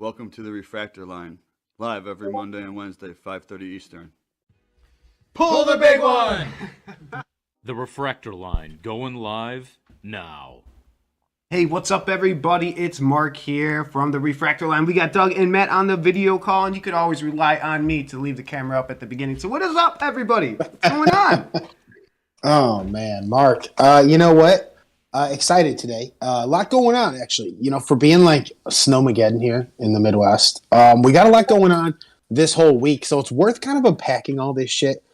Welcome to the Refractor line, live every Monday and Wednesday, 5:30 Eastern. Pull the big one! The Refractor line, going live now. Hey, what's up, everybody? It's Mark here from the Refractor line. We got Doug and Matt on the video call, and you could always rely on me to leave the camera up at the beginning. So what is up, everybody? What's going on? Oh, man, Mark. You know what? Excited today. A lot going on, actually. You know, for being like a snowmageddon here in the Midwest, we got a lot going on this whole week. So it's worth kind of unpacking all this shit.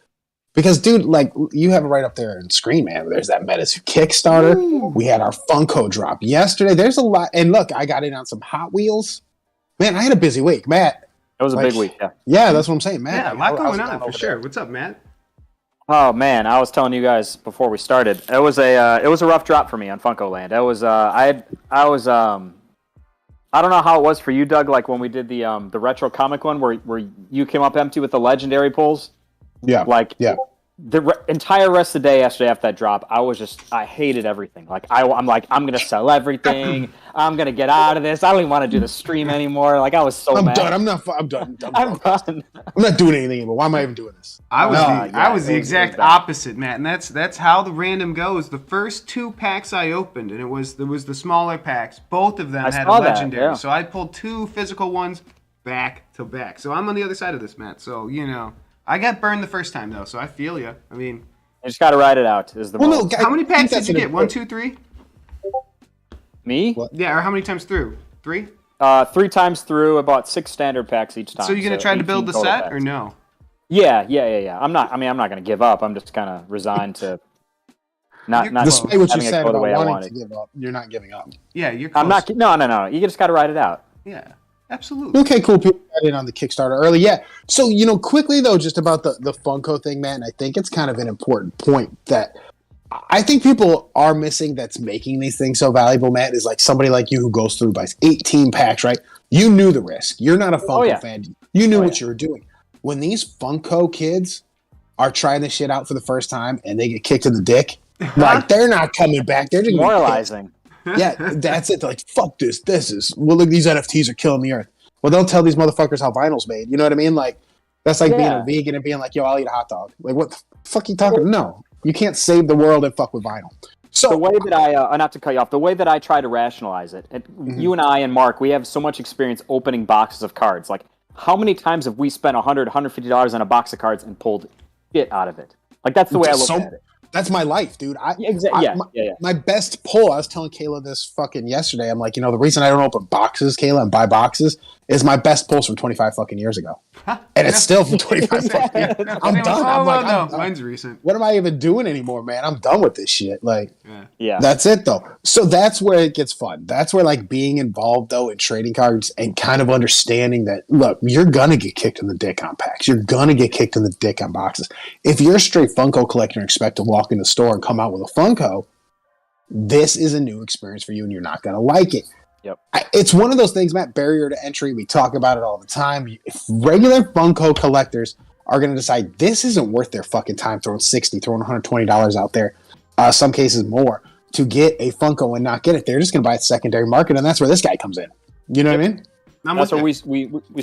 Because, dude, like, you have it right up there on screen, man. There's that MetaZoo KickStarter. Ooh. We had our Funko drop yesterday. There's a lot. And look, I got in on some Hot Wheels. Man, I had a busy week. Matt. It was a big week, yeah. Yeah, that's what I'm saying, Matt. Yeah, a lot going on, for sure. What's up, Matt? Oh, man, I was telling you guys before we started. It was a rough drop for me on Funko Land. It was, I don't know how it was for you, Doug, like when we did the retro comic one where you came up empty with the legendary pulls. Yeah. Like, yeah. The entire rest of the day yesterday after that drop, I hated everything. Like, I'm like, I'm going to sell everything. I'm going to get out of this. I don't even want to do the stream anymore. Like, I was so mad. I'm done. I'm done. I'm not doing anything anymore. Why am I even doing this? I was the exact opposite, Matt. And that's how the random goes. The first two packs I opened, and there was the smaller packs. Both of them had a legendary. Yeah. So I pulled two physical ones back to back. So I'm on the other side of this, Matt. So, you know. I got burned the first time, though, so I feel you. I mean... You just got to ride it out. How many packs did you get? 1, 2, 3? Me? What? Yeah, or how many times through? 3? 3 times through, about 6 standard packs each time. So you're going to try to build the set, packs. Or no? Yeah. I'm not going to give up. I'm just kind of resigned to not despite what you said about wanting to give up, you're not giving up. Yeah, you're close. I'm not... No. You just got to ride it out. Yeah. Absolutely. Okay, cool. People got in on the Kickstarter early. Yeah. So, you know, quickly, though, just about the Funko thing, man, I think it's kind of an important point that I think people are missing that's making these things so valuable, Matt, is like somebody like you who goes through buys 18 packs, right? You knew the risk. You're not a Funko fan. You knew what you were doing. When these Funko kids are trying this shit out for the first time and they get kicked in the dick, like, they're not coming back. They're just demoralizing. Yeah, that's it. They're like, fuck this. Well, look, these NFTs are killing the earth. Well, don't tell these motherfuckers how vinyl's made. You know what I mean? Like, that's like being a vegan and being like, yo, I'll eat a hot dog. Like, what the fuck are you talking about? No, you can't save the world and fuck with vinyl. So the way that I, not to cut you off, the way that I try to rationalize it, you and I and Mark, we have so much experience opening boxes of cards. Like, how many times have we spent $150 on a box of cards and pulled shit out of it? Like, that's the way I look at it. That's my life, dude. Yeah, My best pull, I was telling Kayla this fucking yesterday. I'm like, the reason I don't open boxes, Kayla, and buy boxes is my best pulls from 25 fucking years ago. And it's still from 25 fucking years. I'm done. I'm like, I'm done. Mine's recent. What am I even doing anymore, man? I'm done with this shit. Like, yeah. That's it, though. So that's where it gets fun. That's where, like, being involved, though, in trading cards and kind of understanding that, look, you're going to get kicked in the dick on packs. You're going to get kicked in the dick on boxes. If you're a straight Funko collector and expect to walk in the store and come out with a Funko, this is a new experience for you, and you're not going to like it. Yep. It's one of those things, Matt, barrier to entry. We talk about it all the time. If regular Funko collectors are going to decide this isn't worth their fucking time throwing $120 out there, some cases more, to get a Funko and not get it, they're just going to buy it secondary market, and that's where this guy comes in. You know what I mean? That's where we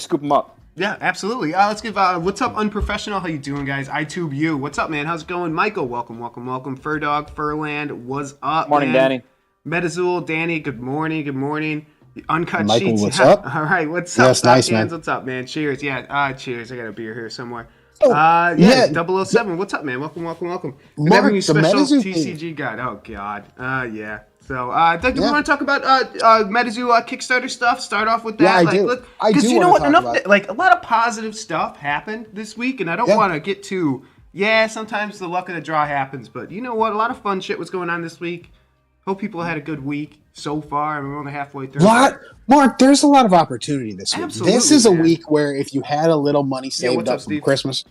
scoop them up. Yeah, absolutely. Let's give what's up, Unprofessional? How you doing, guys? iTube you. What's up, man? How's it going? Michael, welcome. Fur Dog, Furland, what's up, Morning, man? Danny. MetaZoo, Danny, good morning. The Uncut Michael, Sheets. what's up? All right, what's up? Yes, nice, man. What's up, man? Cheers. Yeah, cheers. I got a beer here somewhere. Oh, 007. What's up, man? Welcome. Mark, Every the special MetaZoo TCG guide. Oh, God. Yeah. So, do we want to talk about MetaZoo Kickstarter stuff? Start off with that. Yeah, I do. Because you know what? A lot of positive stuff happened this week, and I don't want to get too. Yeah, sometimes the luck of the draw happens, but you know what? A lot of fun shit was going on this week. Hope people had a good week so far. We're only halfway through. Mark, there's a lot of opportunity this week. Absolutely, this is a week where if you had a little money saved up from Steve? Christmas,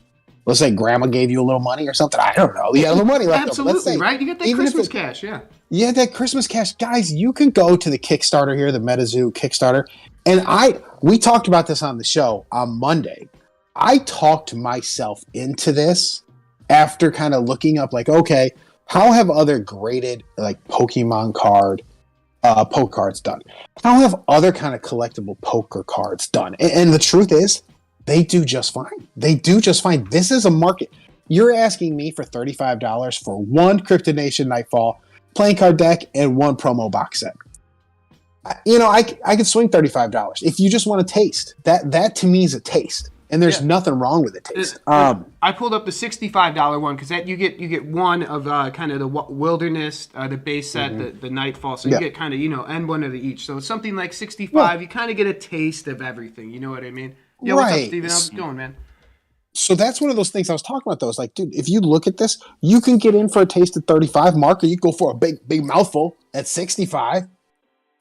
let's say grandma gave you a little money or something. I don't know. You had a little money left Absolutely, over. Let's say, right? You got that Christmas cash, yeah. Yeah, that Christmas cash. Guys, you can go to the Kickstarter here, the MetaZoo Kickstarter. And we talked about this on the show on Monday. I talked myself into this after kind of looking up, like, okay, how have other graded, like, Pokemon card, poker cards done? How have other kind of collectible poker cards done? And the truth is, they do just fine. This is a market. You're asking me for $35 for one Cryptid Nation Nightfall playing card deck and one promo box set. I could swing $35 if you just want a taste. That to me is a taste, and there's nothing wrong with a taste. I pulled up the $65 one because that you get one of kind of the wilderness, the base set, the Nightfall. So you get kind of and one of the each. So something like 65, you kind of get a taste of everything. You know what I mean? Yeah. What's up, Steven? How's it going, man? So that's one of those things I was talking about, though. It's like, dude, if you look at this, you can get in for a taste at 35, Mark, or you can go for a big mouthful at 65.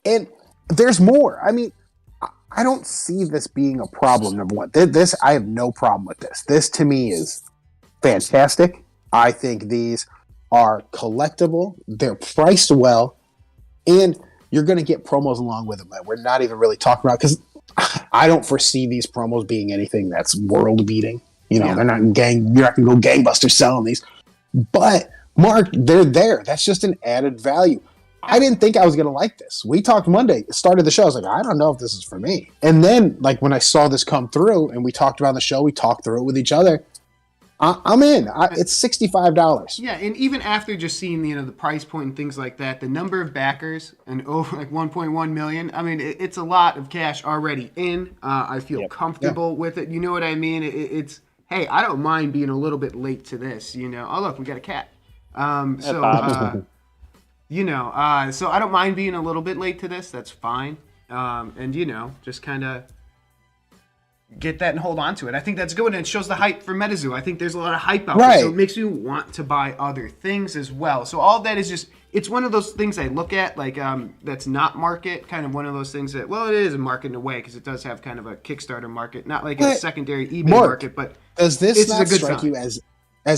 And there's more. I mean, I don't see this being a problem, number one. I have no problem with this. This, to me, is fantastic. I think these are collectible. They're priced well. And you're going to get promos along with them that we're not even really talking about, because I don't foresee these promos being anything that's world-beating. They're not you're not going to go gangbusters selling these. But, Mark, they're there. That's just an added value. I didn't think I was going to like this. We talked Monday, started the show. I was like, I don't know if this is for me. And then, like, when I saw this come through and we talked about the show, we talked through it with each other. I'm in. It's $65. Yeah, and even after just seeing the price point and things like that, the number of backers and over like 1.1 million. I mean, it's a lot of cash already in. I feel comfortable with it. You know what I mean? It's hey, I don't mind being a little bit late to this. Oh look, we got a cat. So I don't mind being a little bit late to this. That's fine. And just kind of get that and hold on to it. I think that's good, and it shows the hype for MetaZoo. I think there's a lot of hype out there, so it makes you want to buy other things as well. So all that is just, it's one of those things I look at, like that's not market, kind of one of those things that, well, it is a market in a way, because it does have kind of a Kickstarter market, not like a secondary eBay market, but does this not strike you as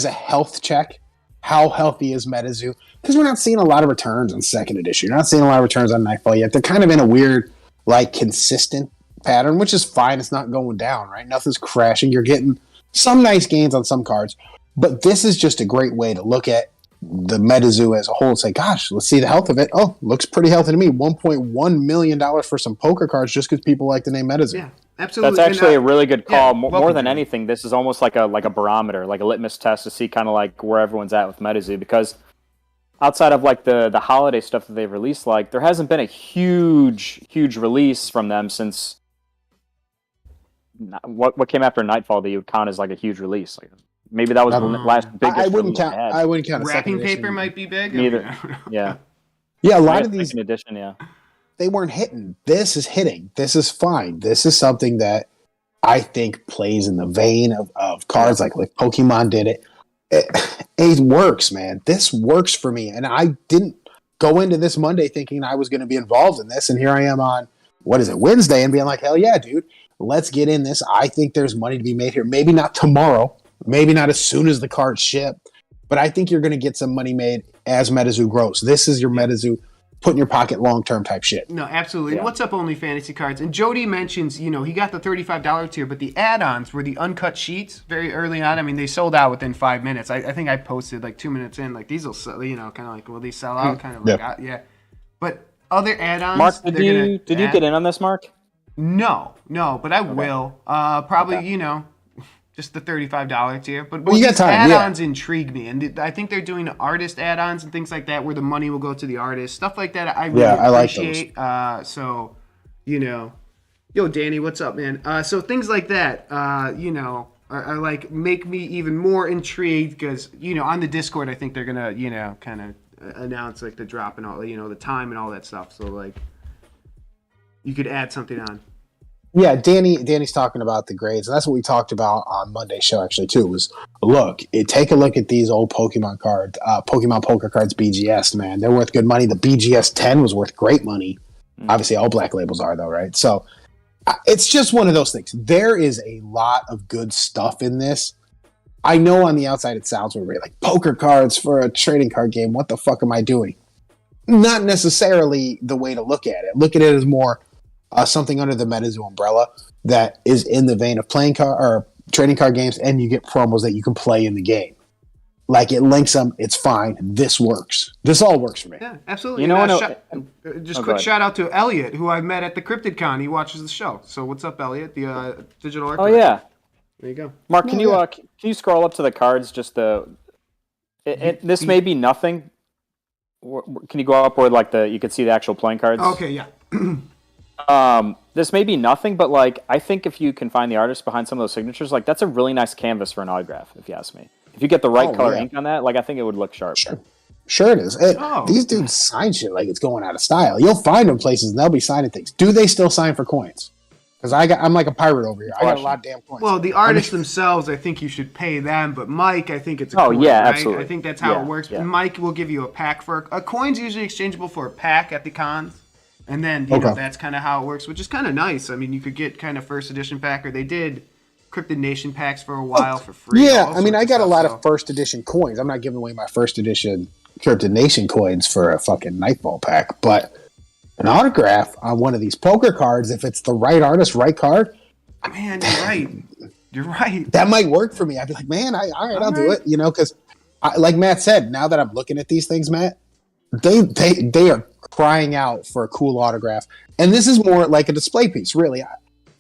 a health check? How healthy is MetaZoo? Because we're not seeing a lot of returns on second edition. You're not seeing a lot of returns on Nightfall yet. They're kind of in a weird, like, consistent pattern, which is fine. It's not going down, right? Nothing's crashing. You're getting some nice gains on some cards, but this is just a great way to look at the MetaZoo as a whole and say, gosh, let's see the health of it. Oh, looks pretty healthy to me. $1.1 million for some poker cards just because people like the name MetaZoo. Yeah, absolutely. That's actually a really good call. Yeah, more than anything, this is almost like a barometer, like a litmus test to see kind of like where everyone's at with MetaZoo, because outside of like the holiday stuff that they've released, like there hasn't been a huge release from them since what came after Nightfall that you would count as like a huge release? Like maybe that was the last biggest. I wouldn't release count. they had. I wouldn't count. Wrapping paper might be big. Neither. I don't know. Yeah. Yeah, a lot of these second edition. Yeah. they weren't hitting. This is hitting. This is fine. This is something that I think plays in the vein of cards like Pokemon did it. It works, man. This works for me, and I didn't go into this Monday thinking I was going to be involved in this, and here I am on Wednesday, and being like, hell yeah, dude, let's get in this. I think there's money to be made here. Maybe not tomorrow, maybe not as soon as the cards ship, but I think you're going to get some money made as MetaZoo grows. This is your MetaZoo put in your pocket long-term type shit. No, absolutely. Yeah. What's up, Only Fantasy Cards? And Jody mentions, he got the $35 tier, but the add-ons were the uncut sheets very early on. I mean, they sold out within 5 minutes. I think I posted like 2 minutes in, like these will sell, kind of like, will these sell out? Kind of like, yeah. But other add-ons, Mark, did you get in on this, Mark? No, but I will. Probably, just the $35 tier. But you got these time, add-ons intrigue me. And I think they're doing artist add-ons and things like that where the money will go to the artist. Stuff like that I really appreciate. Like those. So, yo, Danny, what's up, man? So things like that, are like make me even more intrigued because, on the Discord, I think they're going to, kind of announce like the drop and all, the time and all that stuff. So, like, you could add something on. Yeah, Danny's talking about the grades, and that's what we talked about on Monday's show actually too. Was take a look at these old Pokemon cards, Pokemon poker cards, BGS. Man, they're worth good money. The BGS 10 was worth great money. Obviously, all black labels are though, right? So it's just one of those things. There is a lot of good stuff in this. I know on the outside it sounds weird, like poker cards for a trading card game. What the fuck am I doing? Not necessarily the way to look at it. Look at it as more. Something under the MetaZoo umbrella that is in the vein of playing card or trading card games, and you get promos that you can play in the game. Like it links them, it's fine. This works. This all works for me. Yeah, absolutely. Quick shout out to Elliot, who I met at the CryptidCon. He watches the show. So what's up, Elliot? The digital art. Oh yeah. There you go. Mark, can you scroll up to the cards? Just this may be nothing. Can you go up where you could see the actual playing cards? Okay, yeah. This may be nothing, but like I think if you can find the artist behind some of those signatures, like that's a really nice canvas for an autograph, if you ask me. If you get the right color ink on that, like I think it would look sharp. Sure it is. These dudes sign shit like it's going out of style. You'll find them places and they'll be signing things. Do they still sign for coins? Because I'm like a pirate over here. I got a lot of damn coins. Well, the artists themselves, I think you should pay them. But Mike, I think it's a coin, yeah, right? absolutely. I think that's how it works. Yeah. Mike will give you a pack for a coin's usually exchangeable for a pack at the cons. And then, that's kind of how it works, which is kind of nice. I mean, you could get kind of first edition pack, or they did Cryptid Nation packs for a while for free. Yeah, I mean, I got a lot of first edition coins. I'm not giving away my first edition Cryptid Nation coins for a fucking Nightfall pack, but an autograph on one of these poker cards, if it's the right artist, right card. Man, you're right. You're right. That might work for me. I'd be like, man, I'll do it, because like Matt said, now that I'm looking at these things, Matt, they are crying out for a cool autograph, and this is more like a display piece, really.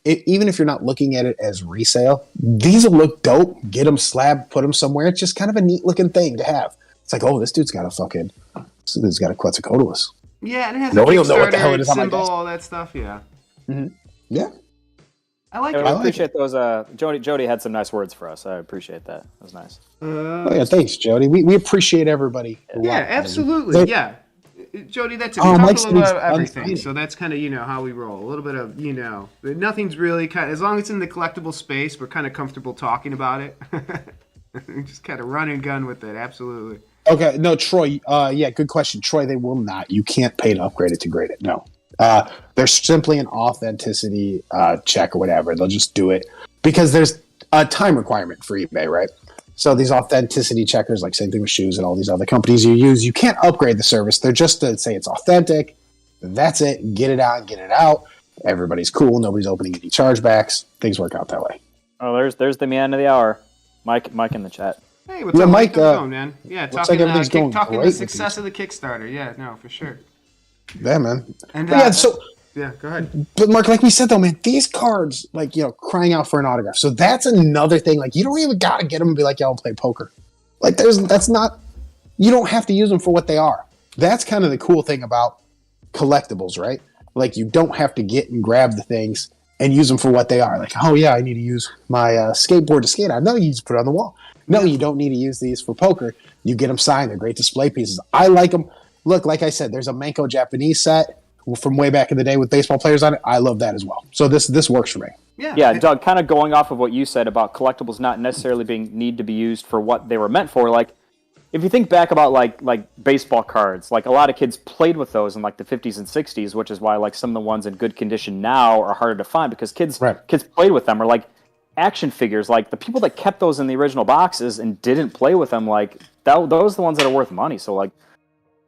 Even if you're not looking at it as resale, these will look dope. Get them slabbed, put them somewhere. It's just kind of a neat looking thing to have. It's like, oh, this dude's got a Quetzalcoatlus. Yeah, and it has Nobody a will know what the hell it Kickstarter is on my symbol, desk. all that stuff. Yeah. Mm-hmm. Yeah. I like I it. appreciate those. Jody had some nice words for us. I appreciate that. That was nice. Thanks, Jody. We appreciate everybody. Yeah, absolutely. Yeah. Jody, that's it. We talked a little bit about everything, so that's kind of, how we roll. A little bit of, nothing's really kind of, as long as it's in the collectible space, we're kind of comfortable talking about it. Just kind of run and gun with it, absolutely. Okay, no, Troy, good question. Troy, they will not. You can't pay to upgrade it to grade it, no. There's simply an authenticity check or whatever. They'll just do it because there's a time requirement for eBay, right? So these authenticity checkers, like same thing with shoes and all these other companies you use, you can't upgrade the service. They're just to say it's authentic. That's it. Get it on, get it out. Everybody's cool. Nobody's opening any chargebacks. Things work out that way. Oh, there's the man of the hour, Mike in the chat. Hey, what's up, Mike? How's it going, man? Yeah, talking the success of the Kickstarter. Yeah, no, for sure. Yeah, man. And yeah, go ahead. But Mark, like we said though, man, these cards, crying out for an autograph. So that's another thing. Like, you don't even gotta get them and be like, y'all play poker. Like, you don't have to use them for what they are. That's kind of the cool thing about collectibles, right? Like, you don't have to get and grab the things and use them for what they are. Like, oh yeah, I need to use my skateboard to skate on. No, you just put it on the wall. No, you don't need to use these for poker. You get them signed. They're great display pieces. I like them. Look, like I said, there's a Manko Japanese set from way back in the day with baseball players on it. I love that as well. So this works for me. Yeah, Doug, kind of going off of what you said about collectibles not necessarily need to be used for what they were meant for. Like, if you think back about like baseball cards, like a lot of kids played with those in like the 50s and 60s, which is why like some of the ones in good condition now are harder to find because kids played with them. Or like action figures, like the people that kept those in the original boxes and didn't play with them, like those are the ones that are worth money. So like,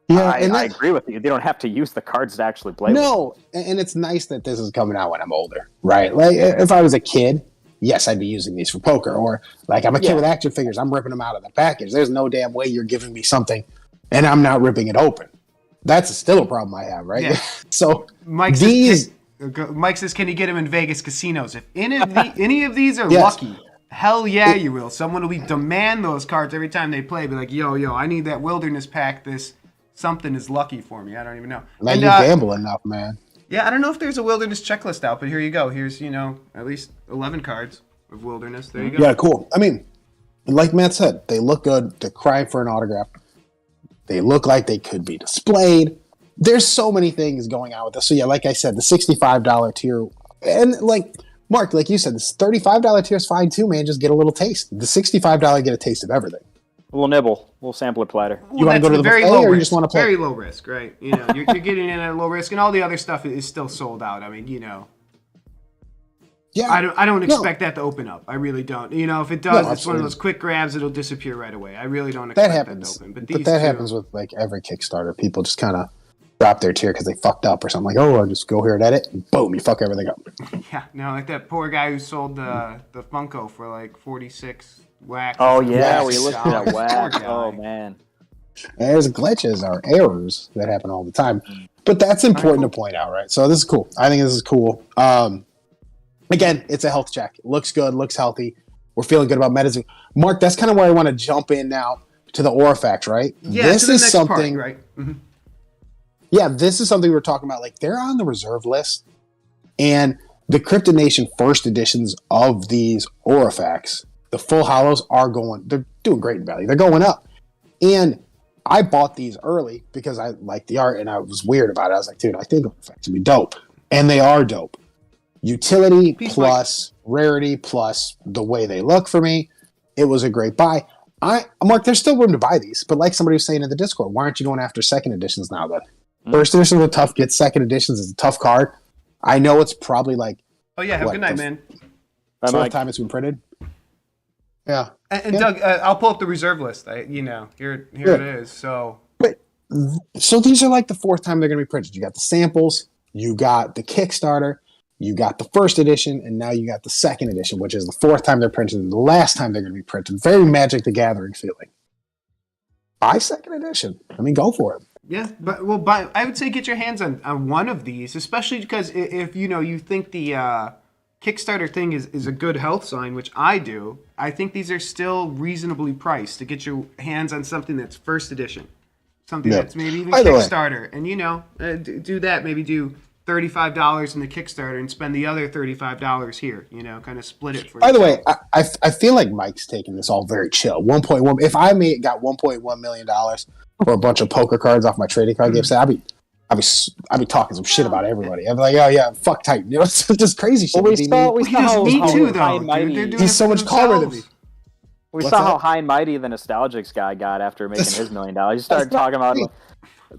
yeah, I agree with you. They don't have to use the cards to actually play. No, and it's nice that this is coming out when I'm older, right? Like if I was a kid, yes, I'd be using these for poker. Or like I'm a kid with action figures, I'm ripping them out of the package. There's no damn way you're giving me something and I'm not ripping it open. That's still a problem I have, right? Yeah. So Mike says, can you get them in Vegas casinos? If any of these are lucky, hell yeah, you will. Someone will demand those cards every time they play. Be like, yo, I need that wilderness pack. Something is lucky for me. I don't even know. Like you gamble enough, man. Yeah, I don't know if there's a wilderness checklist out, but here you go. Here's, at least 11 cards of wilderness. There you go. Yeah, cool. I mean, like Matt said, they look good. They're crying for an autograph. They look like they could be displayed. There's so many things going on with this. So yeah, like I said, the $65 tier, and like Mark, like you said, this $35 tier is fine too, man. Just get a little taste. The $65 get a taste of everything. A little nibble, a little sampler platter. You want to go to the very buffet, low or risk, you just want to play? Very low risk, right? You're getting in at low risk, and all the other stuff is still sold out. I mean, Yeah, I don't expect that to open up. I really don't. If it does, it's one of those quick grabs. It'll disappear right away. I really don't expect that to open. But that happens with like every Kickstarter. People just kind of drop their tier because they fucked up or something. Like, I'll just go here and edit, and boom, you fuck everything up. Yeah, no, like that poor guy who sold the Funko for like 46 wax. Oh yeah, we looked at that wax. Oh man, there's glitches or errors that happen all the time, but that's important to point out, right? So this is cool. I think this is cool. Again, it's a health check. It looks good, looks healthy. We're feeling good about MetaZoo. Mark, that's kind of where I want to jump in now to the Aurifacts, right? Yeah, this is something, right? Mm-hmm. Yeah, this is something we were talking about. Like, they're on the reserve list, and the Cryptid Nation first editions of these Aurifacts, the full hollows they're doing great in value. They're going up. And I bought these early because I liked the art and I was weird about it. I was like, dude, I think Aurifacts would be dope. And they are dope. Utility plus rarity plus the way they look for me. It was a great buy. Mark, there's still room to buy these, but like somebody was saying in the Discord, why aren't you going after second editions now then? First editions are tough. Get second editions is a tough card. I know it's probably like. Oh yeah, have a good night, man. Fourth time it's been printed. Yeah. And Doug, I'll pull up the reserve list. Here it is. So these are like the fourth time they're going to be printed. You got the samples, you got the Kickstarter, you got the first edition, and now you got the second edition, which is the fourth time they're printed and the last time they're going to be printed. Very Magic the Gathering feeling. Buy second edition. I mean, go for it. Yeah, but I would say get your hands on one of these, especially because if you think the Kickstarter thing is a good health sign, which I do. I think these are still reasonably priced to get your hands on something that's first edition, something that's maybe even Kickstarter, and do that. Maybe do $35 in the Kickstarter and spend the other $35 here. Kind of split it. By the way, I feel like Mike's taking this all very chill. 1.1. If I got $1.1 million for a bunch of poker cards off my trading card game, I'd be talking some shit about everybody. I'd be like, oh yeah, fuck Titan. It's just crazy shit. Well, he's so much taller than me. We saw how high and mighty the Nostalgics guy got after making his $1 million. He started talking about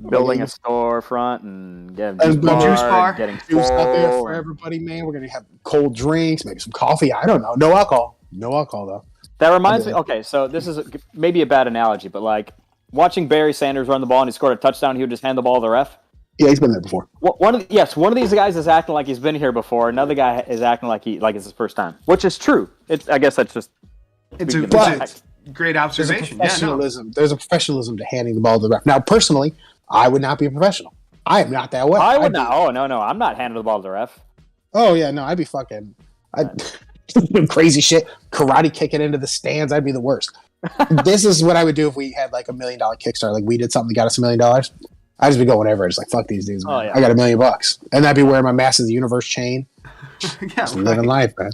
building a storefront and getting a juice bar, getting juice out there for everybody, man. We're gonna have cold drinks, maybe some coffee. I don't know. No alcohol though. That reminds me. Okay, so this is maybe a bad analogy, but like watching Barry Sanders run the ball and he scored a touchdown, he would just hand the ball to the ref. Yeah, he's been there before. One of these guys is acting like he's been here before. Another guy is acting like it's his first time, which is true. I guess that's just. It's a great observation. There's a professionalism to handing the ball to the ref. Now, personally, I would not be a professional. I am not that way. I would not. Oh no, I'm not handing the ball to the ref. Oh yeah, no, I'd be fucking. Crazy shit, karate kicking into the stands. I'd be the worst. This is what I would do if we had like $1 million Kickstarter. Like we did something that got us $1 million. I'd just be going everywhere, just like fuck these dudes, man. I got $1 million, and I'd be wearing my Masters of the Universe chain. Just living life, man.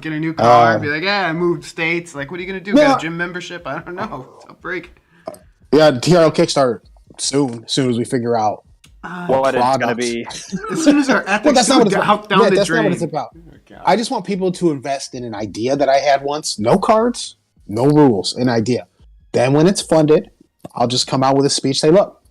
Get a new car. Be like, I moved states. Like, what are you gonna do? Get a gym membership? I don't know. It's a break. Yeah, TRL Kickstarter soon. As soon as we figure out what it's gonna be. As soon as our ethics down the drain. That's not what it's about. Oh, I just want people to invest in an idea that I had once. No cards, no rules, an idea. Then when it's funded, I'll just come out with a speech. Say, look,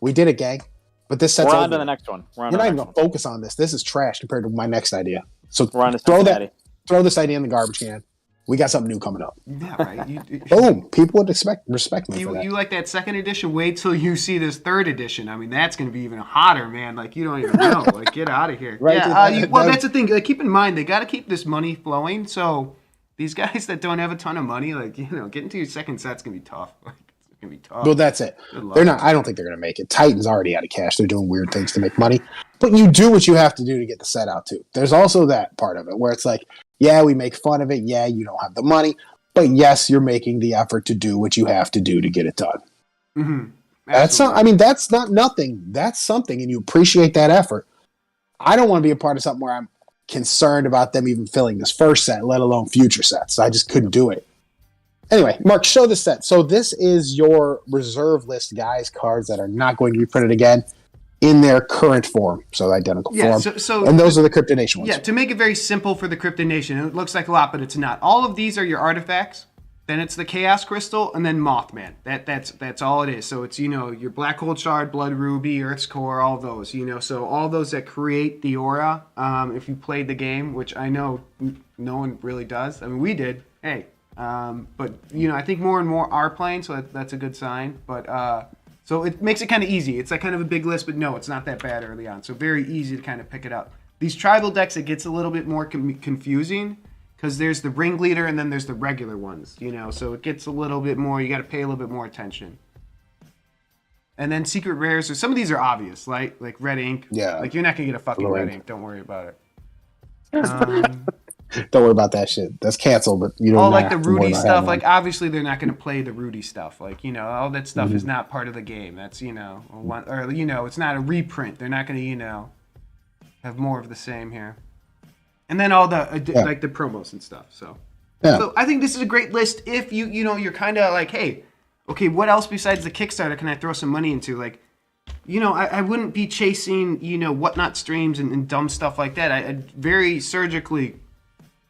we did it, gang. But this set's We're on over. to the next one. We're not even going to focus on this. This is trash compared to my next idea. So we're on to throw this idea in the garbage can. We got something new coming up. Yeah, right. Boom. People would respect me for that. You like that second edition? Wait till you see this third edition. I mean, that's going to be even hotter, man. Like, you don't even know. Like, get out of here. Right, yeah. That's the thing. Like, keep in mind, they got to keep this money flowing. So these guys that don't have a ton of money, like, getting to your second set's going to be tough. Like, it's going to be tough. Well, that's it. They're not. I don't think they're going to make it. Titan's already out of cash. They're doing weird things to make money. But you do what you have to do to get the set out, too. There's also that part of it where it's like, yeah, we make fun of it. Yeah, you don't have the money. But yes, you're making the effort to do what you have to do to get it done. Mm-hmm. That's not nothing. That's something, and you appreciate that effort. I don't want to be a part of something where I'm concerned about them even filling this first set, let alone future sets. I just couldn't do it. Anyway, Mark, show the set. So this is your reserve list guys cards that are not going to be printed again in their current form, so identical form. And those are the Crypto Nation ones. Yeah, to make it very simple for the Crypto Nation, it looks like a lot, but it's not. All of these are your artifacts. Then it's the Chaos Crystal, and then Mothman. That's all it is. So it's, your Black Hole Shard, Blood Ruby, Earth's Core, all those, So all those that create the aura, if you played the game, which I know no one really does. I mean, we did. Hey. But, I think more and more are playing, so that's a good sign. But, so it makes it kind of easy. It's like kind of a big list, but no, it's not that bad early on. So very easy to kind of pick it up. These tribal decks, it gets a little bit more confusing because there's the ringleader and then there's the regular ones, So it gets a little bit more, you got to pay a little bit more attention. And then secret rares, some of these are obvious, like red ink. Yeah. Like you're not going to get a fucking red ink. Don't worry about it. Don't worry about that shit. That's canceled, but you don't. Oh, like the Rudy stuff. Like obviously they're not going to play the Rudy stuff. Like all that stuff is not part of the game. That's it's not a reprint. They're not going to have more of the same here. And then all the like the promos and stuff. So I think this is a great list if you're kind of like, hey, okay, what else besides the Kickstarter can I throw some money into? Like, I wouldn't be chasing whatnot streams and dumb stuff like that. I'd very surgically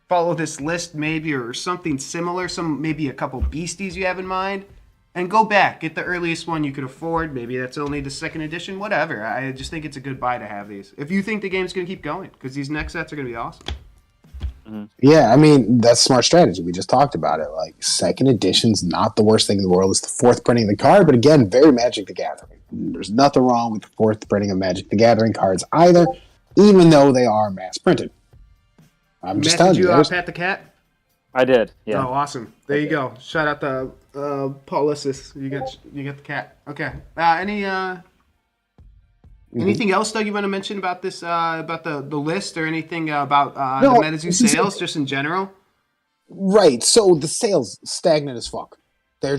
follow this list maybe or something similar, maybe a couple beasties you have in mind, and go back. Get the earliest one you could afford. Maybe that's only the second edition, whatever. I just think it's a good buy to have these. If you think the game's going to keep going, because these next sets are going to be awesome. Mm-hmm. Yeah, I mean, that's smart strategy. We just talked about it. Like, second edition's not the worst thing in the world. It's the fourth printing of the card, but again, very Magic the Gathering. There's nothing wrong with the fourth printing of Magic the Gathering cards either, even though they are mass printed. I'm just telling you. Did you pat the cat? I did. Yeah. Oh, awesome. There you go. Shout out to Paul Lissus. You got the cat. Okay. Anything else, Doug, you want to mention about this? About the list or anything about the MetaZoo sales, just in general? Right. So the sales stagnant as fuck. They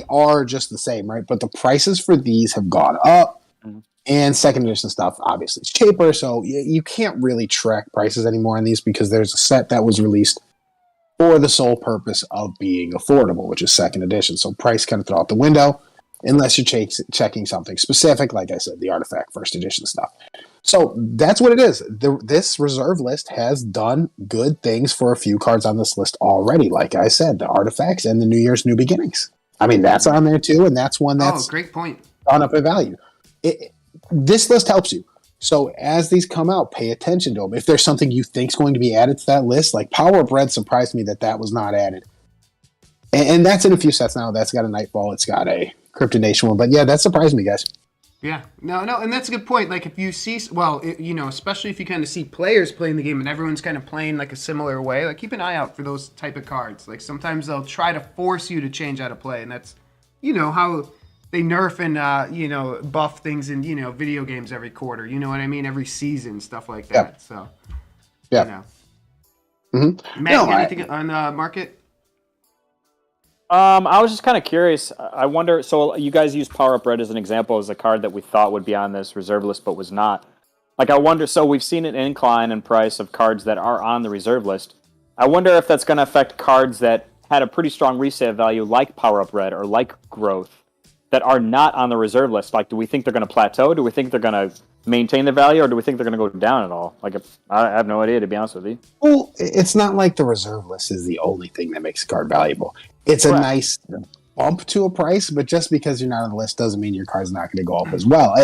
are just the same, right? But the prices for these have gone up. Mm-hmm. And second edition stuff, obviously, it's cheaper, so you can't really track prices anymore on these because there's a set that was released for the sole purpose of being affordable, which is second edition. So price kind of throw out the window unless you're checking something specific, like I said, the artifact first edition stuff. So that's what it is. This reserve list has done good things for a few cards on this list already. Like I said, the artifacts and the New Year's New Beginnings. I mean, that's on there too, and that's one that's great point. Gone up in value. This list helps you. So as these come out, pay attention to them. If there's something you think is going to be added to that list, like Power Up Red surprised me that was not added. And that's in a few sets now. That's got a Nightfall. It's got a Crypto Nation one. But yeah, that surprised me, guys. Yeah. No, and that's a good point. Like if you see, especially if you kind of see players playing the game and everyone's kind of playing like a similar way, like keep an eye out for those type of cards. Like sometimes they'll try to force you to change how to play. And that's, how they nerf and buff things in video games every quarter. You know what I mean? Every season, stuff like that. Yeah. So yeah. Mm-hmm. Matt, anything on the market? I was just kind of curious. I wonder. So you guys use Power Up Red as an example as a card that we thought would be on this reserve list, but was not. Like, I wonder, so we've seen an incline in price of cards that are on the reserve list. I wonder if that's going to affect cards that had a pretty strong resale value, like Power Up Red or like Growth, that are not on the reserve list. Like, do we think they're going to plateau? Do we think they're going to maintain the value, or do we think they're going to go down at all? Like, I have no idea, to be honest with you. Well, it's not like the reserve list is the only thing that makes a card valuable. It's a nice bump to a price, but just because you're not on the list doesn't mean your card's not going to go up as well.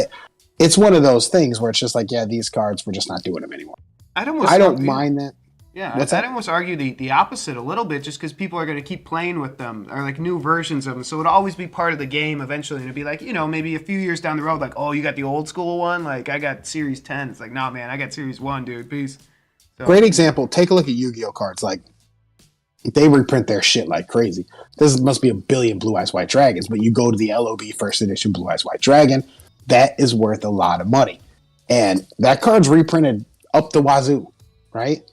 It's one of those things where it's just like, yeah, these cards, we're just not doing them anymore. I don't mind that. Yeah, I'd almost argue the opposite a little bit, just because people are going to keep playing with them, or like new versions of them. So it'll always be part of the game eventually. And it'll be like, maybe a few years down the road, like, oh, you got the old school one? Like, I got Series 10. It's like, nah, man, I got Series 1, dude. Peace. So, great example. Take a look at Yu-Gi-Oh cards. Like, they reprint their shit like crazy. This must be a billion Blue Eyes White Dragons, but you go to the LOB first edition Blue Eyes White Dragon, that is worth a lot of money. And that card's reprinted up the wazoo, right?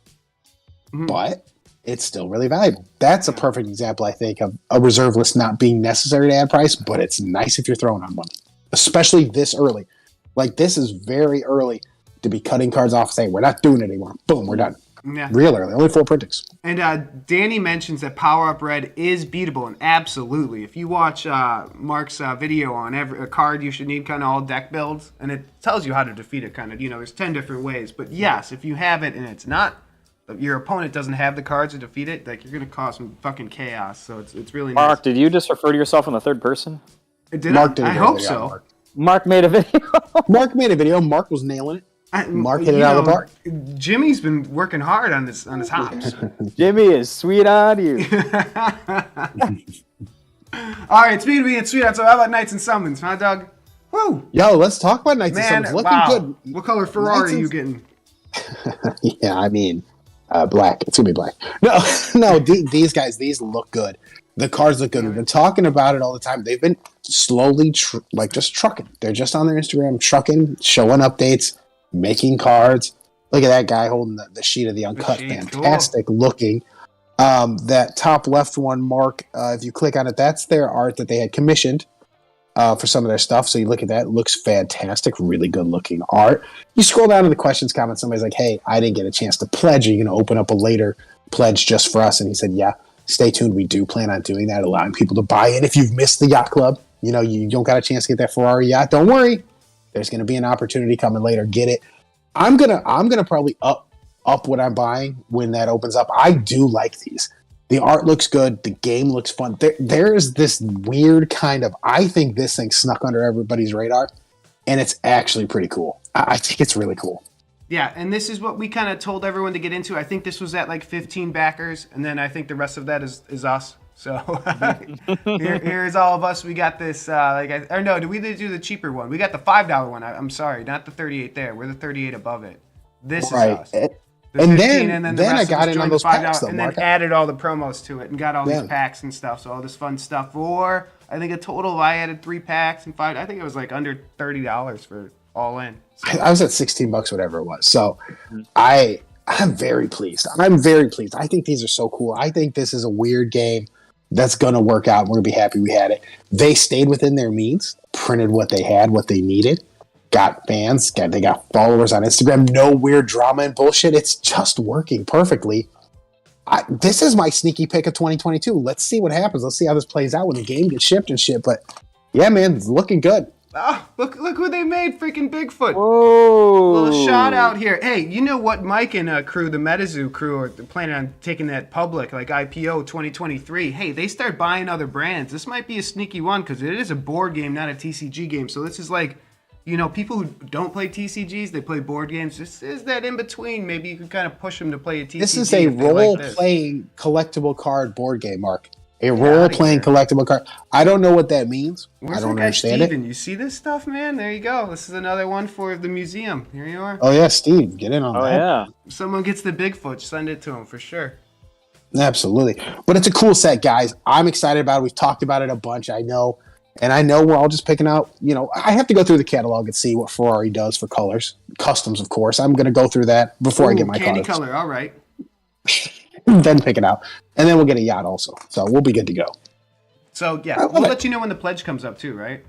Mm-hmm. But it's still really valuable. That's a perfect example, I think, of a reserve list not being necessary to add price, but it's nice if you're throwing on money, especially this early. Like, this is very early to be cutting cards off and saying, we're not doing it anymore. Boom, we're done. Yeah. Real early, only 4 printings. And Danny mentions that Power Up Red is beatable, and absolutely. If you watch Mark's video on every card you should need, kind of all deck builds, and it tells you how to defeat it, kind of, there's 10 different ways. But yes, if you have it and it's not, your opponent doesn't have the cards to defeat it, like, you're going to cause some fucking chaos. So it's really nice. Mark, did you just refer to yourself in the third person? Mark I hope so. Mark made a video. Mark made a video. Mark was nailing it. Mark hit it out of the park. Jimmy's been working hard on his hops. Jimmy is sweet on you. All right, speaking of being sweet on, so how about Knights and Summons, huh, Doug? Woo! Yo, let's talk about Knights and Summons. Looking good. What color Ferrari are you getting? Yeah, I mean, black. It's gonna be black. No, these guys, these look good. The cards look good. We've been talking about it all the time. They've been slowly, just trucking. They're just on their Instagram, trucking, showing updates, making cards. Look at that guy holding the sheet of the uncut. Fantastic looking. That top left one, Mark, if you click on it, that's their art that they had commissioned for some of their stuff. So you look at that. It looks fantastic. Really good looking art. You scroll down to the questions comment. Somebody's like, hey, I didn't get a chance to pledge. Are you going to open up a later pledge just for us? And he said, yeah. Stay tuned. We do plan on doing that, allowing people to buy in. If you've missed the yacht club, you don't got a chance to get that Ferrari yacht. Don't worry. There's going to be an opportunity coming later. Get it. I'm gonna probably up what I'm buying when that opens up. I do like these. The art looks good. The game looks fun. There's this weird kind of, I think this thing snuck under everybody's radar, and it's actually pretty cool. I think it's really cool. Yeah, and this is what we kind of told everyone to get into. I think this was at like 15 backers, and then I think the rest of that is us. So here's all of us. We got this. Did we do the cheaper one? We got the $5 one. I'm sorry, not the 38 there. We're the 38 above it. This is us. And then I got in on those packs, though, and then added all the promos to it and got all these packs and stuff. So all this fun stuff. For I think a total, I added 3 packs and 5. I think it was like under $30 for all in. So. I was at $16, whatever it was. So I'm very pleased. I'm very pleased. I think these are so cool. I think this is a weird game that's going to work out. We're going to be happy we had it. They stayed within their means, printed what they had, what they needed, got fans, they got followers on Instagram. No weird drama and bullshit. It's just working perfectly. This is my sneaky pick of 2022. Let's see what happens. Let's see how this plays out when the game gets shipped and shit. But yeah, man, it's looking good. Oh, look who they made, freaking Bigfoot. Whoa. Little shout out here. Hey, you know what? Mike and crew, the MetaZoo crew, are planning on taking that public, like IPO 2023. Hey, they start buying other brands. This might be a sneaky one because it is a board game, not a TCG game. So this is like, people who don't play TCGs, they play board games. This is that in between. Maybe you can kind of push them to play a TCG. This is a role-playing collectible card board game, Mark. A role-playing collectible card. I don't know what that means. I don't understand Steven? You see this stuff, man? There you go. This is another one for the museum. Here you are. Oh, yeah, Steve. Get in on that. Oh, yeah. If someone gets the Bigfoot, send it to him for sure. Absolutely. But it's a cool set, guys. I'm excited about it. We've talked about it a bunch, I know. And I know we're all just picking out, I have to go through the catalog and see what Ferrari does for colors. Customs, of course. I'm going to go through that before I get my candy cards. Color, all right. Then pick it out. And then we'll get a yacht also. So we'll be good to go. So, yeah, we'll let you know when the pledge comes up too, right?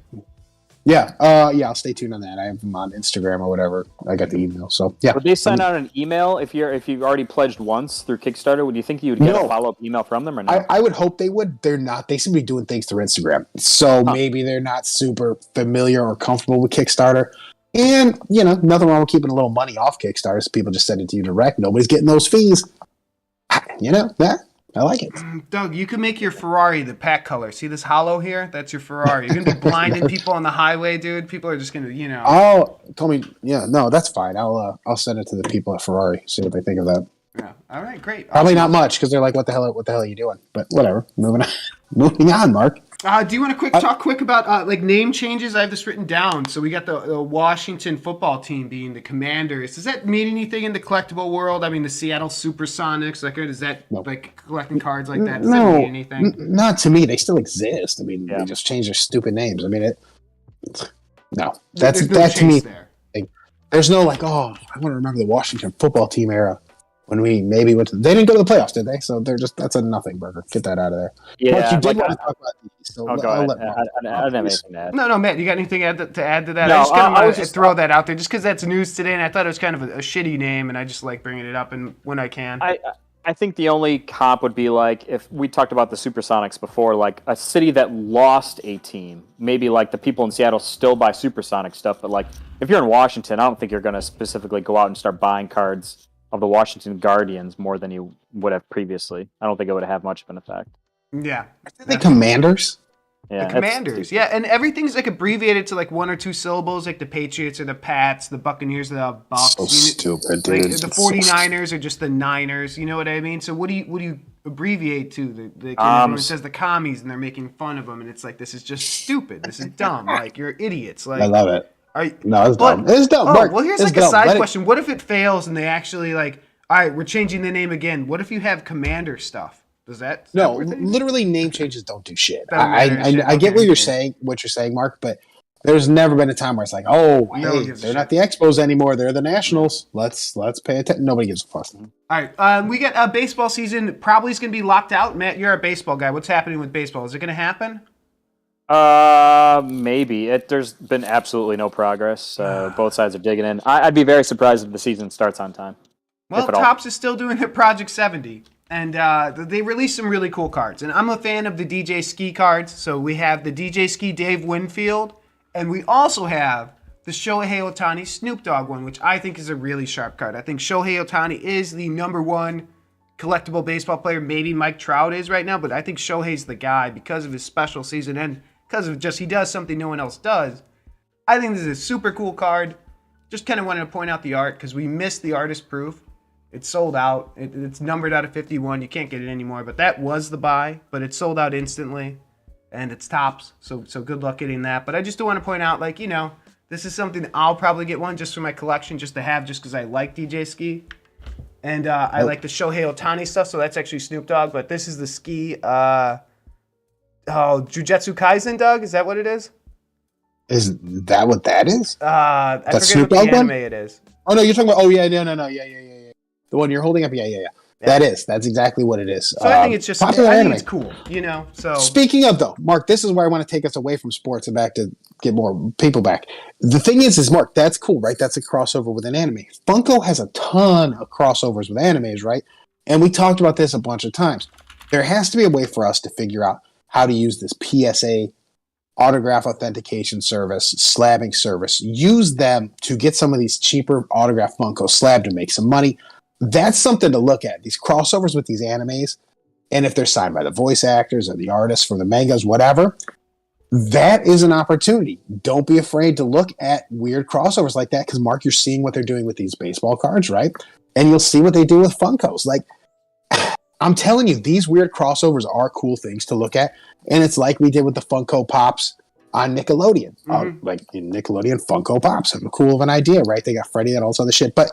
Yeah, I'll stay tuned on that. I have them on Instagram or whatever. I got the email, so yeah. Would they send out an email if you've already pledged once through Kickstarter? Would you think you would get a follow-up email from them or not? I would hope they would. They're not. They seem to be doing things through Instagram, so maybe they're not super familiar or comfortable with Kickstarter. And nothing wrong with keeping a little money off Kickstarter. So people just send it to you direct. Nobody's getting those fees. I like it. Doug, you can make your Ferrari the pack color. See this hollow here? That's your Ferrari. You're gonna be blinding people on the highway, dude. People are just gonna, Oh, tell me. Yeah, no, that's fine. I'll send it to the people at Ferrari. See what they think of that. Yeah. All right. Great. Probably not much because they're like, "What the hell? What the hell are you doing?" But whatever. Moving on. Moving on, Mark. Do you want to talk quick about like name changes? I have this written down. So we got the Washington football team being the Commanders. Does that mean anything in the collectible world? I mean, the Seattle Supersonics. Like, is that like collecting cards like that? Does that mean anything? Not to me. They still exist. I mean, they just changed their stupid names. I mean, that's that to me. Like, there's no like, I want to remember the Washington football team era. When we maybe went they didn't go to the playoffs, did they? So that's a nothing burger. Get that out of there. Yeah, Mark, you did want to talk about these. So go ahead. I don't have anything to add. No, Matt, you got anything to add to that? No, I just kind of wanted to throw that out there just because that's news today, and I thought it was kind of a shitty name, and I just like bringing it up and when I can. I think the only comp would be like if we talked about the Supersonics before, like a city that lost a team. Maybe like the people in Seattle still buy Supersonic stuff, but like if you're in Washington, I don't think you're going to specifically go out and start buying cards of the Washington Guardians more than you would have previously. I don't think it would have much of an effect. Yeah. The Commanders? Yeah, the Commanders. Yeah, and everything's like abbreviated to like one or two syllables, like the Patriots or the Pats, the Buccaneers, the Bucks. So stupid, dude. Like, the 49ers are just the Niners, you know what I mean? So what do you abbreviate to? When it says the commies and they're making fun of them, and it's like, this is just stupid. This is dumb. Like, you're idiots. Like, I love it. No, it's dumb. It's dumb. Mark, well, here's like a side question. What if it fails and they actually like, all right, we're changing the name again. What if you have Commander stuff? Does that? No, literally name changes don't do shit. I get what you're saying, Mark, but there's never been a time where it's like, they're not the Expos anymore. They're the Nationals. Let's pay attention. Nobody gives a fuck. All right, we got a baseball season. Probably is going to be locked out. Matt, you're a baseball guy. What's happening with baseball? Is it going to happen? Maybe. There's been absolutely no progress. Both sides are digging in. I'd be very surprised if the season starts on time. Well, Topps is still doing their Project 70, and they released some really cool cards. And I'm a fan of the DJ Skee cards, so we have the DJ Skee Dave Winfield, and we also have the Shohei Ohtani Snoop Dogg one, which I think is a really sharp card. I think Shohei Ohtani is the #1 collectible baseball player. Maybe Mike Trout is right now, but I think Shohei's the guy because of his special season and because of just he does something no one else does. I think this is a super cool card. Just kind of wanted to point out the art because we missed the artist proof. It's sold out. It's numbered out of 51. You can't get it anymore. But that was the buy. But it sold out instantly. And it's Topps. So good luck getting that. But I just do want to point out, like, this is something I'll probably get one just for my collection, just to have, just because I like DJ Skee. And I like the Shohei Ohtani stuff. So that's actually Snoop Dogg. But this is the Skee. Jujutsu Kaisen, Doug? Is that what it is? Is that what that is? I forget Snoop what the Dogg anime one? it is. Oh, no, you're talking about, yeah. The one you're holding up, yeah. That's exactly what it is. So I think it's just, I think it's cool, so. Speaking of, though, Mark, this is where I want to take us away from sports and back to get more people back. The thing is, Mark, that's cool, right? That's a crossover with an anime. Funko has a ton of crossovers with animes, right? And we talked about this a bunch of times. There has to be a way for us to figure out how to use this PSA autograph authentication service, slabbing service, use them to get some of these cheaper autograph Funko slabbed to make some money. That's something to look at. These crossovers with these animes, and if they're signed by the voice actors or the artists from the mangas, whatever, that is an opportunity. Don't be afraid to look at weird crossovers like that because, Mark, you're seeing what they're doing with these baseball cards, right? And you'll see what they do with Funkos. Like, I'm telling you, these weird crossovers are cool things to look at. And it's like we did with the Funko Pops on Nickelodeon. Like in Nickelodeon, Funko Pops. How cool of an idea, right? They got Freddy and all this other shit. But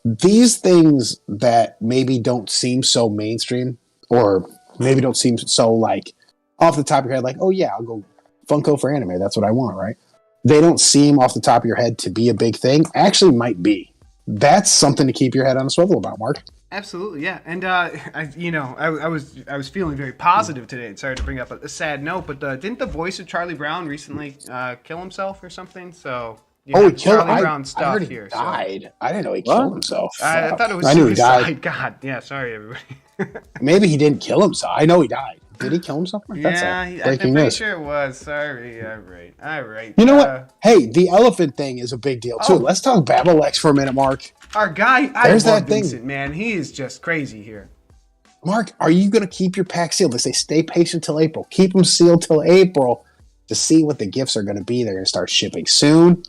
these things that maybe don't seem so mainstream or maybe don't seem so like off the top of your head, like, oh yeah, I'll go Funko for anime. That's what I want, right? They don't seem off the top of your head to be a big thing. Actually might be. That's something to keep your head on a swivel about, Mark. Absolutely, yeah. And I was feeling very positive today. Sorry to bring up a sad note, but didn't the voice of Charlie Brown recently kill himself or something? So He killed Charlie Brown stuff I heard here. He died. So. I didn't know he killed himself. I thought it was I knew suicide. he died. God, yeah. Sorry, everybody. Maybe he didn't kill himself. I know he died. Did he kill himself? That's I'm pretty sure it was. Sorry. All right. You know what? Hey, the elephant thing is a big deal too. Let's talk Babolex for a minute, Mark. Our guy, There's I love that thing. Vincent, man. He is just crazy here. Mark, are you going to keep your pack sealed? They say stay patient till April. Keep them sealed till April to see what the gifts are going to be. They're going to start shipping soon.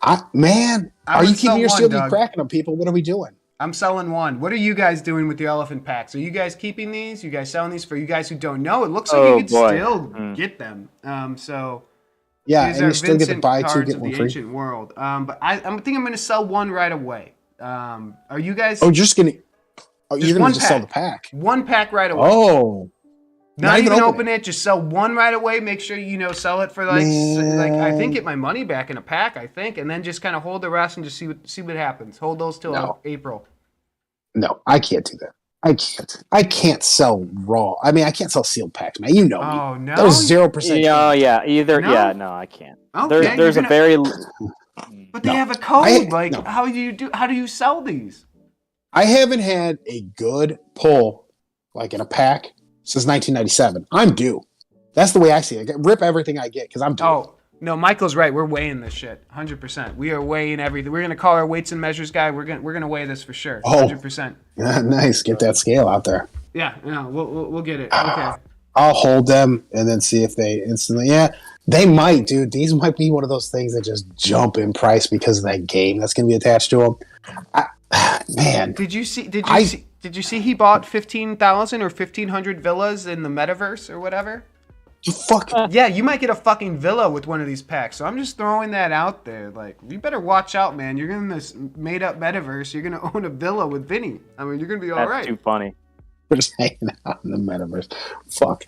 Are you keeping your sealed? You cracking them, people? What are we doing? I'm selling one. What are you guys doing with the elephant packs? Are you guys keeping these? You guys selling these? For you guys who don't know, it looks like you can still get them. Yeah, these and are you still get to Vincent buy two, cards get of one the free. ancient world. But I think I'm going to sell one right away. Are you guys? Oh, you're going to just sell the pack. One pack right away. Oh. Not even open it. Just sell one right away. Make sure sell it for like I think get my money back in a pack. I think, and then just kind of hold the rest and just see what happens. Hold those till April. No, I can't do that. I can't sell raw. I mean, I can't sell sealed packs, man. You know me. Oh no, that was 0%. No, I can't. Okay, there's a very. But they have a code. How do you sell these? I haven't had a good pull like in a pack since 1997. I'm due. That's the way I see it. Rip everything I get because I'm due. Oh, no, Michael's right. We're weighing this shit. 100%. We are weighing everything. We're going to call our weights and measures guy. We're going to weigh this for sure. 100%. Nice. Get that scale out there. Yeah, we'll get it. Okay. I'll hold them and then see if they instantly. Yeah, they might, dude. These might be one of those things that just jump in price because of that game that's going to be attached to them. Man, did you see he bought 15,000 or 1,500 villas in the metaverse or whatever? Fuck. Yeah, you might get a fucking villa with one of these packs. So I'm just throwing that out there. Like, you better watch out, man. You're in this made-up metaverse. You're gonna own a villa with Vinny. I mean, you're gonna be all right. That's too funny. We're just hanging out in the metaverse. Fuck.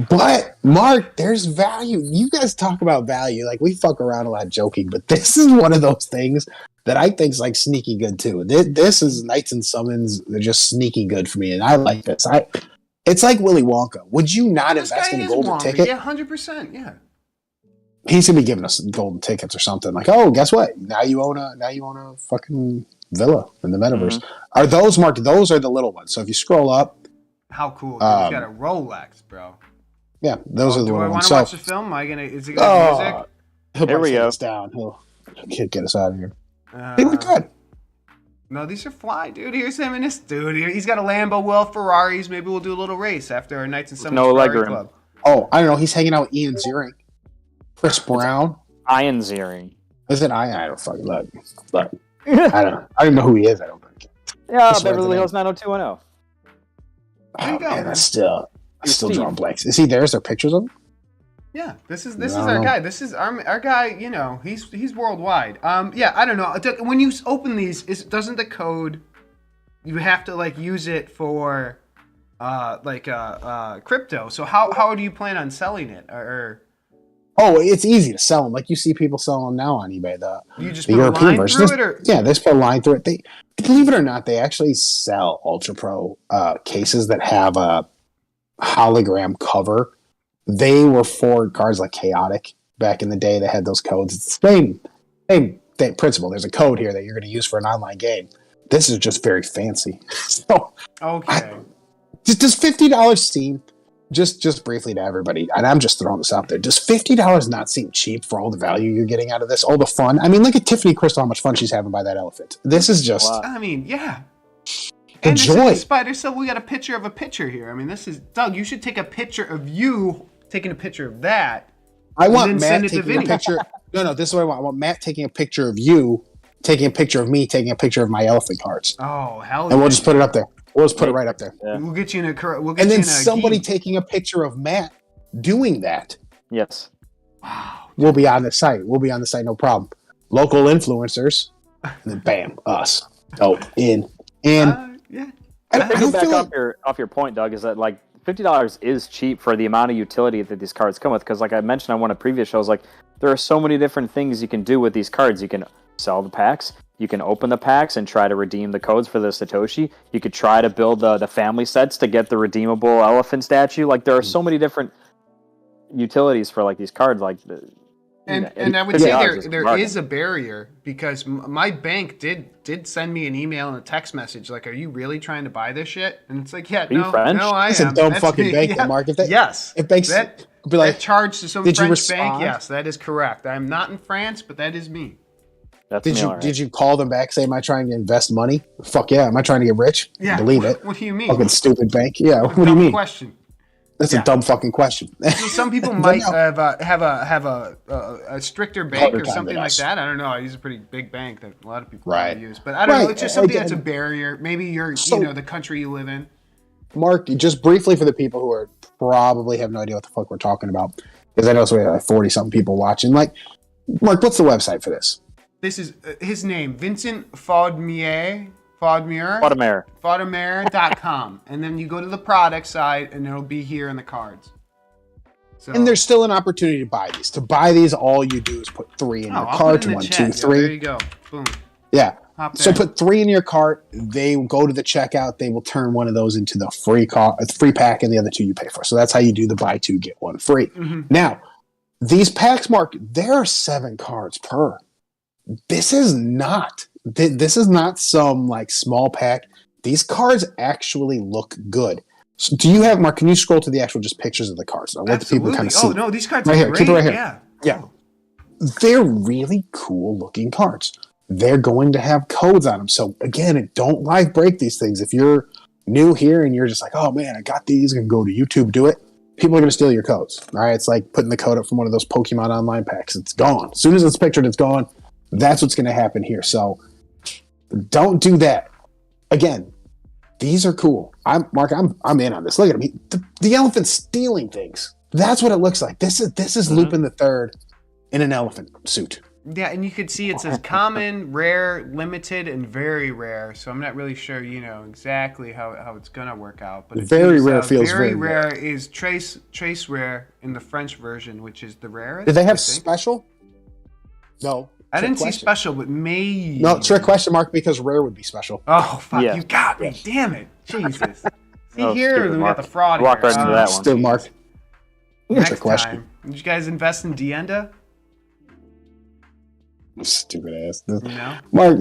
But Mark, there's value. You guys talk about value. Like, we fuck around a lot joking, but this is one of those things that I think is like sneaky good too. This is Knights and Summons. They're just sneaky good for me, and I like this. It's like Willy Wonka. Would you not invest in a golden ticket? Yeah, 100%. Yeah. He's gonna be giving us golden tickets or something. Like, oh, guess what? Now you own a fucking villa in the metaverse. Mm-hmm. Are those Mark? Those are the little ones. So if you scroll up, how cool! He's got a Rolex, bro. Yeah, those are the little ones. Do I want to watch the film? Is it gonna be music? Here we go. Down. He'll get us out of here. They look good. No, these are fly, dude. Here's him in his studio. He's got a Lambo, well, Ferraris. Maybe we'll do a little race after our Knights and Summons Ferrari Club. Oh, I don't know. He's hanging out with Ian Ziering. Chris Brown. Ian Ziering. Is it Ian? I don't fucking look. But I don't know who he is. I don't think. Yeah, Beverly Hills 90210. There you go. Man, I'm still drawing blanks. Is he there? Is there pictures of him? Yeah, this is our guy. This is our guy. You know, he's worldwide. Yeah, I don't know. When you open these, doesn't the code? You have to use it for, crypto. So how do you plan on selling it? Or oh, it's easy to sell them. Like you see people selling them now on eBay. You just put European a line version. Through it, or? Yeah, they just put a line through it. They believe it or not, they actually sell Ultra Pro cases that have a hologram cover. They were for cards like Chaotic back in the day. They had those codes. It's the same principle. There's a code here that you're going to use for an online game. This is just very fancy. So, okay. Does $50 seem, just briefly to everybody, and I'm just throwing this out there, does $50 not seem cheap for all the value you're getting out of this? All the fun? I mean, look at Tiffany Crystal, how much fun she's having by that elephant. This is just... Wow. I mean, yeah. The and joy. This is Spider, so we got a picture of a picture here. I mean, this is... Doug, you should take a picture of you taking a picture of that. I want Matt taking a picture. No, this is what I want. I want Matt taking a picture of you, taking a picture of me, taking a picture of my elephant cards. Oh, hell yeah. And we'll just put it up there. We'll just put it right up there. Yeah. We'll get you in a... and then somebody taking a picture of Matt doing that. Yes. Wow. We'll be on the site. No problem. Local influencers. And then bam, us. Oh, in. And... yeah. I go back off your point, Doug, is that $50 is cheap for the amount of utility that these cards come with, because like I mentioned on one of the previous shows, there are so many different things you can do with these cards. You can sell the packs, You can open the packs and try to redeem the codes for the Satoshi. You could try to build the family sets to get the redeemable elephant statue. Like, there are so many different utilities for like these cards. Like, and I would say there is a barrier, because my bank did send me an email and a text message like, "Are you really trying to buy this shit?" And it's like, "Yeah, no, I am." It's a dumb fucking bank, Mark. If banks be like, that charge to some French bank, yes, that is correct. I'm not in France, but that is me. Did you call them back? Say, am I trying to invest money? Fuck yeah. Am I trying to get rich? Yeah. Believe it. What do you mean? Fucking stupid bank. Yeah. What do you mean? Question. That's a dumb fucking question. So some people might have a stricter bank or something like that. I don't know. I use a pretty big bank that a lot of people use, but I don't know. It's just something that's a barrier. Maybe you're, the country you live in. Mark, just briefly for the people who are probably have no idea what the fuck we're talking about, because I know we have like 40 something people watching. Like, Mark, what's the website for this? This is his name, Vincent Faudemere. Faudemere.com. And then you go to the product side, and it'll be here in the cards. So, and there's still an opportunity to buy these. To buy these, all you do is put 3 in your cart. 1, 2, 3. There you go. Boom. Yeah. So put 3 in your cart. They will go to the checkout. They will turn one of those into the free pack, and the other 2 you pay for. So that's how you do the buy 2 get 1 free. Mm-hmm. Now, these packs, Mark, there are 7 cards per. This is not some like small pack. These cards actually look good. So do you have, Mark, can you scroll to the actual just pictures of the cards? Let the people kind of see. Oh, no, these cards right are here. great. Keep it right here. Yeah. They're really cool looking cards. They're going to have codes on them. So again, don't live break these things. If you're new here and you're just like, oh man, I got these, and go to YouTube, do it. People are going to steal your codes. All right. It's like putting the code up from one of those Pokemon online packs. It's gone. As soon as it's pictured, it's gone. That's what's going to happen here. So don't do that. Again, these are cool. I'm in on this. Look at him. The elephant's stealing things. That's what it looks like. This is Lupin the Third in an elephant suit. Yeah, and you could see it says common, rare, limited, and very rare. So I'm not really sure, exactly how it's gonna work out. But very rare feels very rare. Is trace rare in the French version, which is the rarest. Did they have special? No. I didn't see special, but maybe. No, trick question mark, because rare would be special. Oh, fuck, you got me. Damn it. Jesus. See here, we got the fraud Walk here. right into that one. Still, Mark. Next trick question. time. Did you guys invest in Dienda? Stupid ass. No? Mark,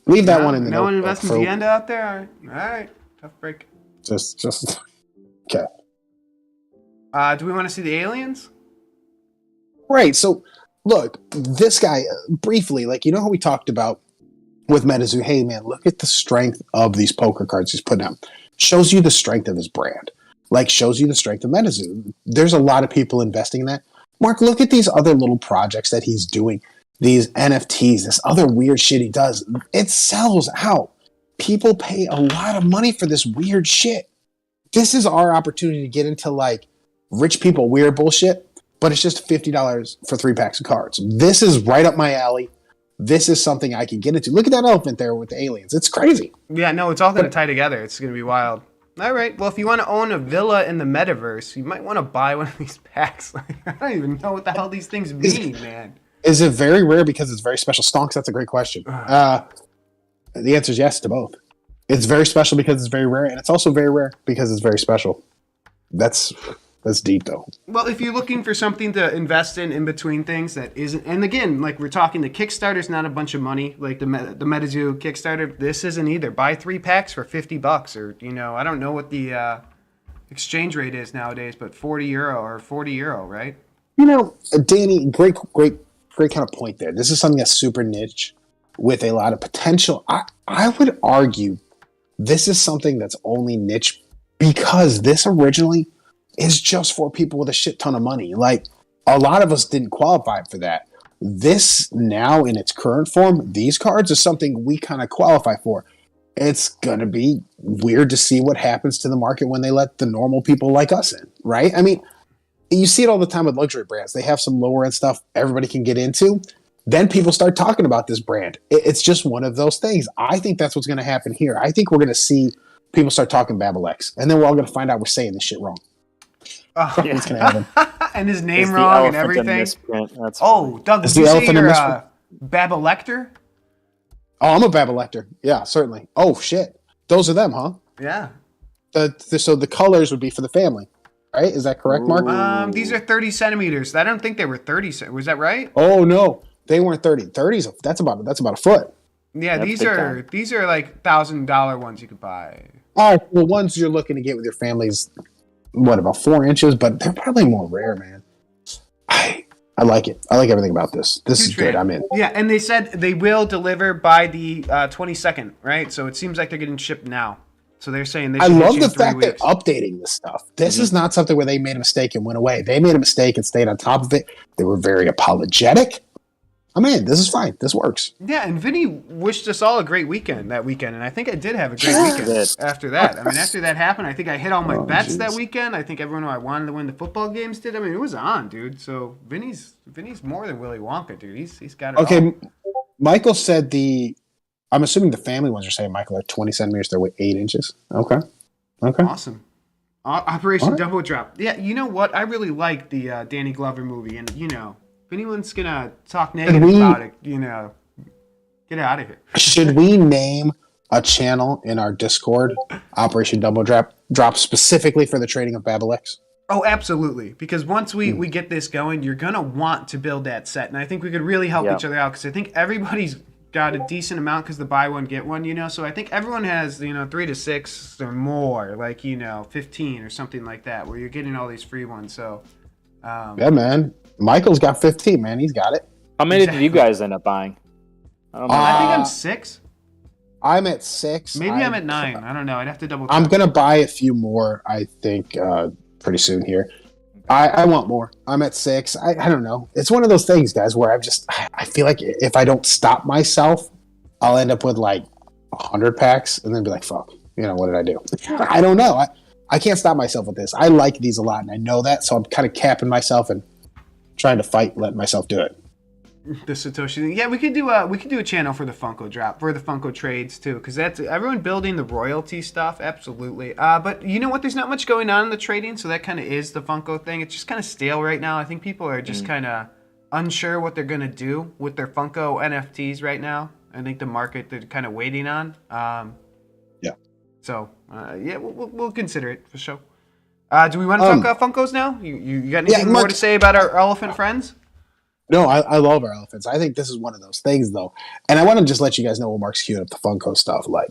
leave that one in the No one invest in Dienda out there? All right. Tough break. Just okay. Do we want to see the aliens? Right, so look, this guy, briefly, like, how we talked about with MetaZoo, hey man, look at the strength of these poker cards he's putting out. Shows you the strength of his brand. Like, shows you the strength of MetaZoo. There's a lot of people investing in that. Mark, look at these other little projects that he's doing. These NFTs, this other weird shit he does. It sells out. People pay a lot of money for this weird shit. This is our opportunity to get into, like, rich people weird bullshit. But it's just $50 for 3 packs of cards. This is right up my alley. This is something I can get into. Look at that elephant there with the aliens. It's crazy. Yeah, no, it's all going to tie together. It's going to be wild. All right. Well, if you want to own a villa in the metaverse, you might want to buy one of these packs. I don't even know what the hell these things mean, man. Is it very rare because it's very special? Stonks, that's a great question. The answer is yes to both. It's very special because it's very rare, and it's also very rare because it's very special. That's deep, though. Well, if you're looking for something to invest in between things that isn't, and again, like we're talking, the Kickstarter's not a bunch of money, like the MetaZoo KickStarter. This isn't either. Buy 3 packs for $50, or I don't know what the exchange rate is nowadays, but €40, right? Danny, great kind of point there. This is something that's super niche with a lot of potential. I would argue this is something that's only niche because this originally is just for people with a shit ton of money. Like, a lot of us didn't qualify for that. This now in its current form, these cards are something we kind of qualify for. It's going to be weird to see what happens to the market when they let the normal people like us in, right? I mean, you see it all the time with luxury brands. They have some lower end stuff everybody can get into. Then people start talking about this brand. It's just one of those things. I think that's what's going to happen here. I think we're going to see people start talking Babolex, and then we're all going to find out we're saying this shit wrong. What's going to happen? And his name wrong and everything. Doug, did you say you're Babolector? Oh, I'm a Babolector. Yeah, certainly. Oh shit, those are them, huh? Yeah. So the colors would be for the family, right? Is that correct, Mark? These are 30 centimeters. I don't think they were 30. Was that right? Oh no, they weren't 30. 30s. That's about a foot. Yeah, That's these big are time. these are like $1,000 ones you could buy. All right, the ones you're looking to get with your families, what about 4 inches? But they're probably more rare, man. I like it. I like everything about this. This is good. I'm in. Yeah, and they said they will deliver by the 22nd, right? So it seems like they're getting shipped now. So they're saying they. I should love get you the in 3 fact they're weeks. updating this stuff. This is not something where they made a mistake and went away. They made a mistake and stayed on top of it. They were very apologetic. I'm in. This is fine. This works. Yeah, and Vinny wished us all a great weekend that weekend, and I think I did have a great weekend did. after that. I mean, after that happened, I think I hit all my bets that jeez. weekend. I think everyone who I wanted to win the football games did. I mean, it was on, dude. So Vinny's more than Willy Wonka, dude. He's got it all. Okay, Michael said I'm assuming the family ones are saying, Michael, are 20 centimeters. They're 8 inches. Okay. Awesome. Operation All right. Double Drop. Yeah, you know what? I really like the Danny Glover movie, and if anyone's gonna talk negative about it, get out of here. Should we name a channel in our Discord, Operation Double Drop specifically for the trading of Babolex? Oh, absolutely. Because once we get this going, you're gonna want to build that set, and I think we could really help each other out. Because I think everybody's got a decent amount because the buy one get one, So I think everyone has 3 to 6 or more, like 15 or something like that, where you're getting all these free ones. So Yeah, man. Michael's got 15, man. He's got it. How many did you guys end up buying? I don't know. I think I'm 6. I'm at 6. Maybe I'm at 9. I don't know. I'd have to double check. I'm going to buy a few more, I think, pretty soon here. I want more. I'm at 6. I don't know. It's one of those things, guys, where I feel like if I don't stop myself, I'll end up with like 100 packs and then be like, fuck, what did I do? I don't know. I can't stop myself with this. I like these a lot, and I know that, so I'm kind of capping myself and trying to fight letting myself do it. The Satoshi thing. Yeah, we could do a channel for the Funko drop, for the Funko trades too, because that's everyone building the royalty stuff. Absolutely. But you know what? There's not much going on in the trading, so that kind of is the Funko thing. It's just kind of stale right now. I think people are just kind of unsure what they're gonna do with their Funko NFTs right now. I think the market they're kind of waiting on. Yeah. So yeah, we'll consider it for sure. Do we want to talk about Funkos now? You got anything more to say about our elephant friends? No, I love our elephants. I think this is one of those things, though. And I want to just let you guys know what Mark's queued up the Funko stuff. Like,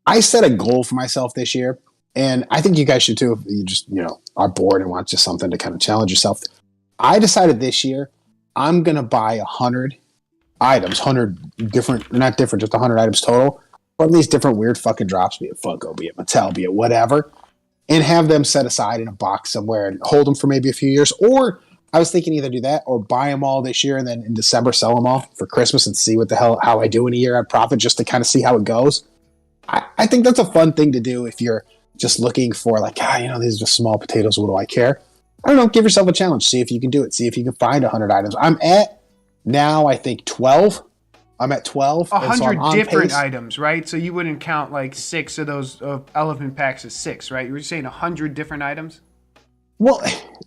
I set a goal for myself this year, and I think you guys should too if you just, are bored and want just something to kind of challenge yourself. I decided this year I'm going to buy 100 items, 100 different, not different, just 100 items total from these different weird fucking drops, be it Funko, be it Mattel, be it whatever, and have them set aside in a box somewhere and hold them for maybe a few years. Or I was thinking either do that or buy them all this year and then in December sell them all for Christmas and see what the hell, how I do in a year at profit just to kind of see how it goes. I think that's a fun thing to do if you're just looking for like, these are just small potatoes. What do I care? I don't know. Give yourself a challenge. See if you can do it. See if you can find 100 items. I'm at now, I think 12. I'm at 12. 100 different items, right? So you wouldn't count like 6 of those elephant packs as 6, right? You were saying 100 different items? Well,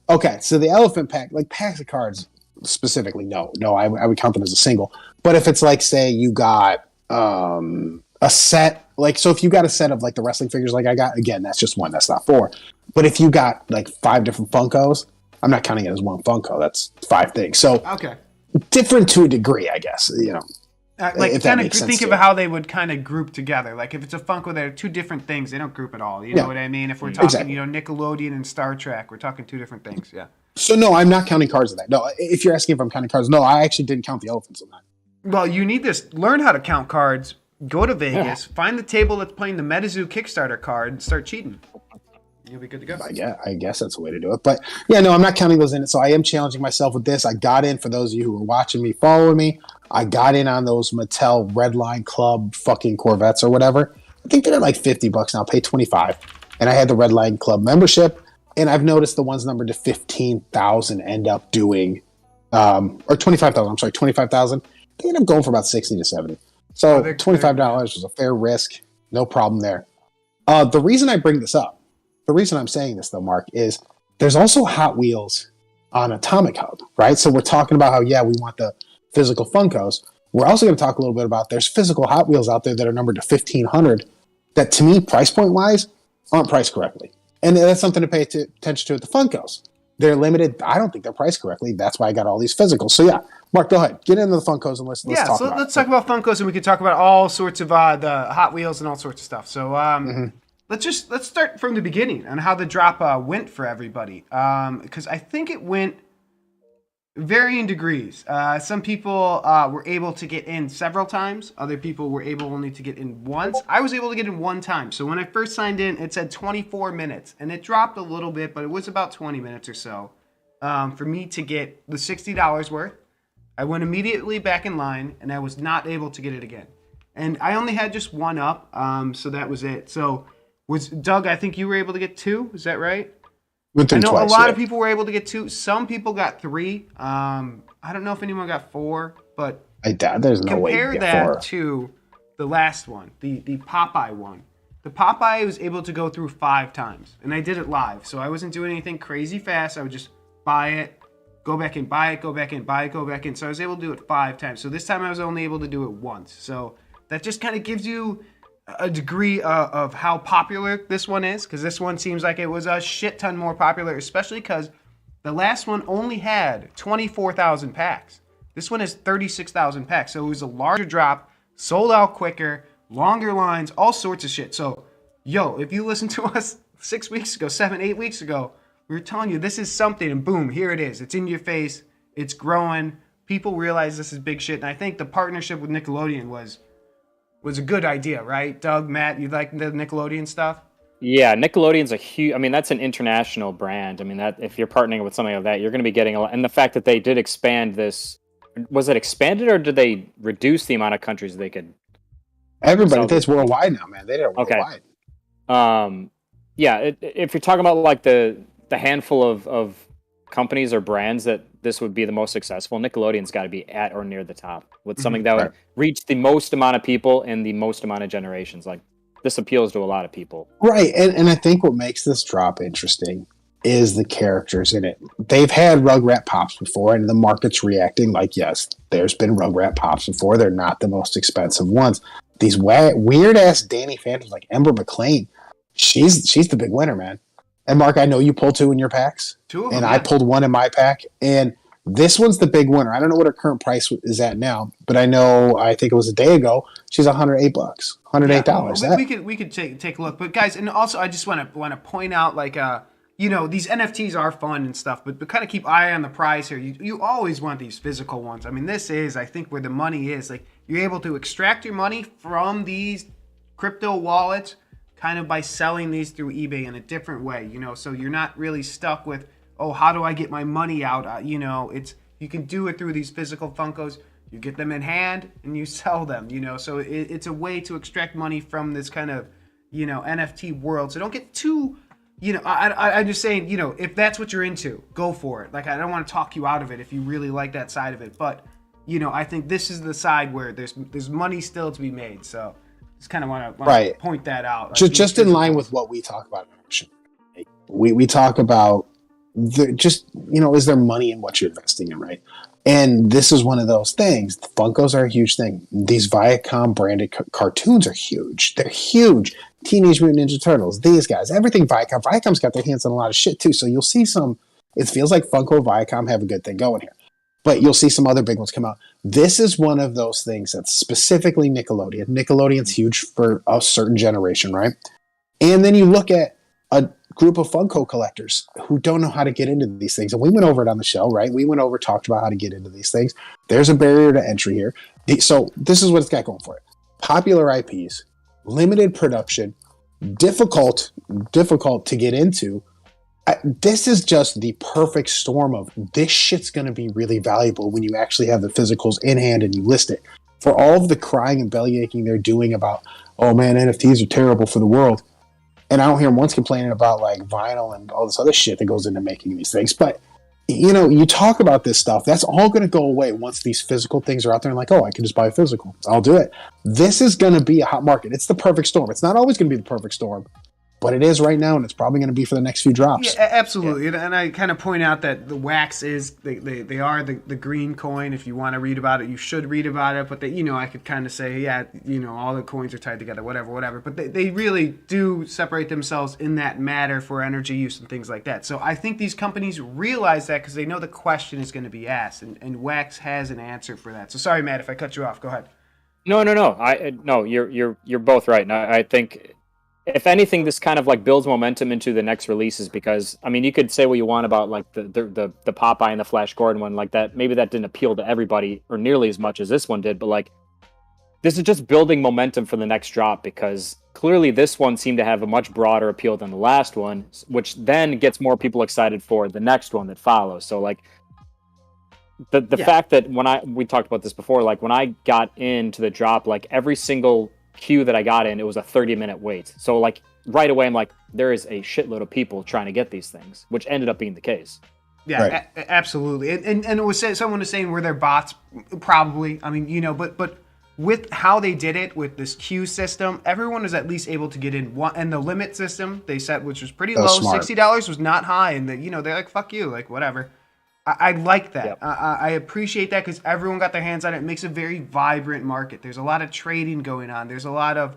okay. So the elephant pack, like packs of cards specifically, no, I would count them as a single. But if it's like, say you got a set, like, so if you got a set of like the wrestling figures like I got, again, that's just one, that's not 4. But if you got like 5 different Funkos, I'm not counting it as one Funko. That's 5 things. So okay, different to a degree, I guess, like kind of think of how they would kind of group together. Like if it's a Funko, they're 2 different things. They don't group at all. You know what I mean? If we're talking, Nickelodeon and Star Trek, we're talking 2 different things. Yeah. So no, I'm not counting cards in that. No, if you're asking if I'm counting cards, no, I actually didn't count the elephants in that. Well, you need this. Learn how to count cards. Go to Vegas. Find the table that's playing the MetaZoo Kickstarter card and start cheating. You'll be good to go. I guess that's the way to do it. But yeah, no, I'm not counting those in it. So I am challenging myself with this. I got in, for those of you who are watching me, following me, I got in on those Mattel Redline Club fucking Corvettes or whatever. I think they're like $50 now. Pay $25. And I had the Redline Club membership. And I've noticed the ones numbered to 15,000 end up doing, or 25,000, I'm sorry, 25,000. They end up going for about 60 to 70. So $25 was a fair risk. No problem there. The reason I bring this up, the reason I'm saying this though, Mark, is there's also Hot Wheels on Atomic Hub, right? So we're talking about how, we want the physical Funkos. We're also going to talk a little bit about there's physical Hot Wheels out there that are numbered to 1,500 that, to me, price point wise, aren't priced correctly. And that's something to pay attention to at the Funkos. They're limited. I don't think they're priced correctly. That's why I got all these physicals. So yeah, Mark, go ahead. Get into the Funkos and let's talk about it. Let's talk about Funkos, and we can talk about all sorts of the Hot Wheels and all sorts of stuff. So let's start from the beginning on how the drop went for everybody. Because I think it went varying degrees. Some people were able to get in several times. Other people were able only to get in once. I was able to get in one time. So when I first signed in, it said 24 minutes. And it dropped a little bit, but it was about 20 minutes or so for me to get the $60 worth. I went immediately back in line, and I was not able to get it again. And I only had just one up, so that was it. So Doug, I think you were able to get two. Is that right? I know a lot of people were able to get two. Some people got three. I don't know if anyone got four, but I doubt there's no way to compare get that four. to the last one, the Popeye one. The Popeye I was able to go through 5 times, and I did it live, so I wasn't doing anything crazy fast. I would just buy it, go back in, buy it, go back in, buy it, go back in. So I was able to do it 5 times. So this time I was only able to do it once. So that just kind of gives you a degree of how popular this one is, because this one seems like it was a shit ton more popular, especially because the last one only had 24,000 packs. This one has 36,000 packs, so it was a larger drop, sold out quicker, longer lines, all sorts of shit. So, if you listened to us 6 weeks ago, 7, 8 weeks ago, we were telling you this is something, and boom, here it is. It's in your face. It's growing. People realize this is big shit, and I think the partnership with Nickelodeon was a good idea, right? Doug, Matt, you like the Nickelodeon stuff? Yeah, Nickelodeon's a huge. I mean, that's an international brand. I mean, that if you're partnering with something like that, you're going to be getting a lot. And the fact that they did expand this, was it expanded or did they reduce the amount of countries they could? Everybody, it's worldwide now, man. They did it worldwide. Okay. If you're talking about like the handful of companies or brands that this would be the most successful, Nickelodeon's got to be at or near the top with something that would reach the most amount of people in the most amount of generations. Like, this appeals to a lot of people. Right, and I think what makes this drop interesting is the characters in it. They've had Rugrat Pops before, and the market's reacting like, yes, there's been Rugrat Pops before. They're not the most expensive ones. These weird-ass Danny Phantoms like Ember McLean, she's the big winner, man. And Mark, I know you pulled 2 in your packs. 2 of them, and I pulled 1 in my pack. And this one's the big winner. I don't know what her current price is at now, but I think it was a day ago, she's $108, $108. Yeah, we could take a look. But guys, and also I just want to point out, like, these NFTs are fun and stuff, but kind of keep eye on the price here. You always want these physical ones. I mean, this is, I think, where the money is. Like, you're able to extract your money from these crypto wallets kind of by selling these through eBay in a different way, so you're not really stuck with, how do I get my money out? You can do it through these physical Funkos. You get them in hand and you sell them, so it's a way to extract money from this kind of, NFT world. So don't get too, I'm just saying, if that's what you're into, go for it. Like, I don't want to talk you out of it if you really like that side of it, but, I think this is the side where there's money still to be made, so just kind of want to point that out. Like, just in line with what we talk about. We talk about is there money in what you're investing in, right? And this is one of those things. The Funkos are a huge thing. These Viacom branded cartoons are huge. They're huge. Teenage Mutant Ninja Turtles, these guys, everything Viacom. Viacom's got their hands on a lot of shit too. So you'll see it feels like Funko and Viacom have a good thing going here. But you'll see some other big ones come out. This is one of those things that's specifically Nickelodeon. Nickelodeon's huge for a certain generation, right? And then you look at a group of Funko collectors who don't know how to get into these things. And we went over it on the show, right? We went over, talked about how to get into these things. There's a barrier to entry here. So this is what it's got going for it. Popular IPs, limited production, difficult to get into. This is just the perfect storm of this shit's going to be really valuable when you actually have the physicals in hand and you list it. For all of the crying and belly aching they're doing about, oh man, NFTs are terrible for the world. And I don't hear them once complaining about like vinyl and all this other shit that goes into making these things. But, you talk about this stuff, that's all going to go away once these physical things are out there and like, I can just buy a physical. I'll do it. This is going to be a hot market. It's the perfect storm. It's not always going to be the perfect storm. what it is right now, and it's probably going to be for the next few drops. Yeah, absolutely. Yeah. And I kind of point out that the wax is they are the green coin. If you want to read about it, you should read about it. But I could kind of say, yeah, all the coins are tied together, whatever. But they really do separate themselves in that matter for energy use and things like that. So I think these companies realize that because they know the question is going to be asked, and wax has an answer for that. So sorry, Matt, if I cut you off. Go ahead. No. No, you're both right. And I think, if anything, this kind of like builds momentum into the next releases, because I mean, you could say what you want about like the Popeye and the Flash Gordon one, like that. Maybe that didn't appeal to everybody or nearly as much as this one did, but like this is just building momentum for the next drop, because clearly this one seemed to have a much broader appeal than the last one, which then gets more people excited for the next one that follows. So like the fact that we talked about this before, like when I got into the drop, like every single queue that I got in, it was a 30-minute wait. So like right away, I'm like, there is a shitload of people trying to get these things, which ended up being the case. Yeah, right. Absolutely. And it was someone was saying, were there bots? Probably. I mean, but with how they did it with this queue system, everyone was at least able to get in one. And the limit system they set, which was pretty low, $60 was not high, and they're like, fuck you, like whatever. I like that. Yep. I appreciate that, because everyone got their hands on it. It makes a very vibrant market. There's a lot of trading going on. There's a lot of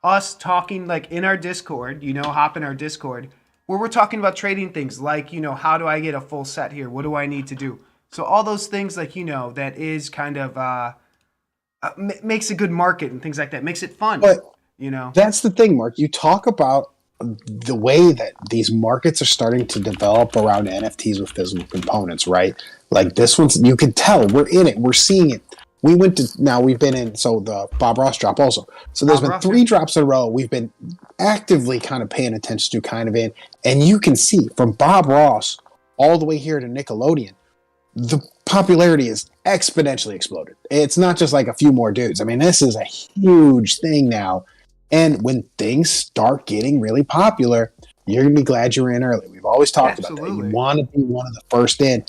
us talking, like in our Discord, hop in our Discord, where we're talking about trading things like, how do I get a full set here? What do I need to do? So all those things, like, that is kind of makes a good market and things like that. Makes it fun. But that's the thing, Mark. You talk about the way that these markets are starting to develop around NFTs with physical components, right? Like this one's, you can tell we're in it, we're seeing it. We've been in, so the Bob Ross drop also. So there's been 3 drops in a row. We've been actively kind of paying attention to and you can see from Bob Ross all the way here to Nickelodeon, the popularity is exponentially exploded. It's not just like a few more dudes. I mean, this is a huge thing now. And when things start getting really popular, you're going to be glad you were in early. We've always talked about that. You want to be one of the first in.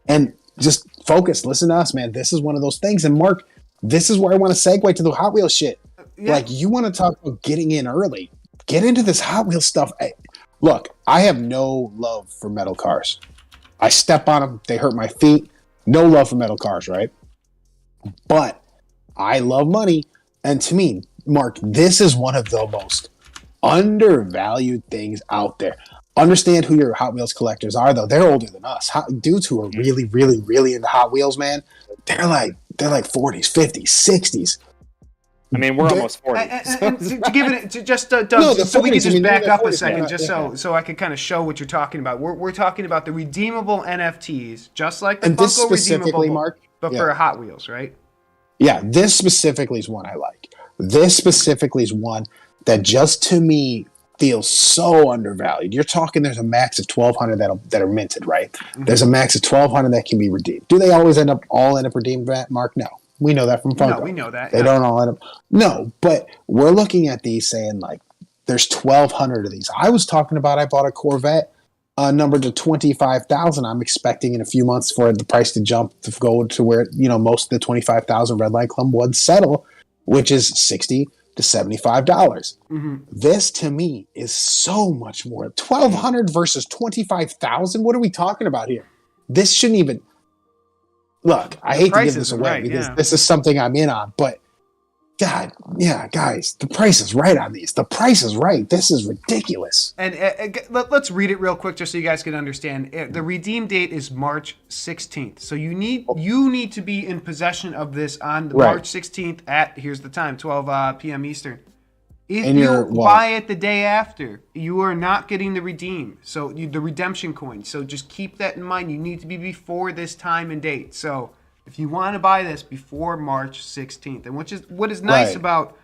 And just focus. Listen to us, man. This is one of those things. And Mark, this is where I want to segue to the Hot Wheels shit. Yeah. Like, you want to talk about getting in early. Get into this Hot Wheels stuff. Look, I have no love for metal cars. I step on them. They hurt my feet. No love for metal cars, right? But I love money. And to me, Mark, this is one of the most undervalued things out there. Understand who your Hot Wheels collectors are, though. They're older than us. Dudes who are really, really, really into Hot Wheels, man. They're like 40s, 50s, 60s. I mean, we're almost 40. And to give it to just Doug, so we can just back up a second, so I can kind of show what you're talking about. We're talking about the redeemable NFTs, just like the Funko redeemable, Mark, but for Hot Wheels, right? Yeah, this specifically is one I like. This specifically is one that just to me feels so undervalued. You're talking there's a max of 1,200 that are minted, right? Mm-hmm. There's a max of 1,200 that can be redeemed. Do they always end up redeemed, Mark? No. We know that from Funko. No, we know that. They don't all end up. No, but we're looking at these saying like there's 1,200 of these. I was talking about I bought a Corvette numbered to 25,000. I'm expecting in a few months for the price to jump to go to where most of the 25,000 Red Line Club would settle, which is $60 to $75. Mm-hmm. This to me is so much more. 1,200 versus 25,000. What are we talking about here? This shouldn't even. Look, I hate to give this away because this is something I'm in on, but God, yeah, guys, the price is right on these. The price is right. This is ridiculous. And let's read it real quick just so you guys can understand. The redeem date is March 16th. So you need to be in possession of this on March 16th at, here's the time, 12 p.m. Eastern. If you buy it the day after, you are not getting the redeem. So the redemption coin. So just keep that in mind. You need to be before this time and date. So if you want to buy this before March 16th, and what is nice about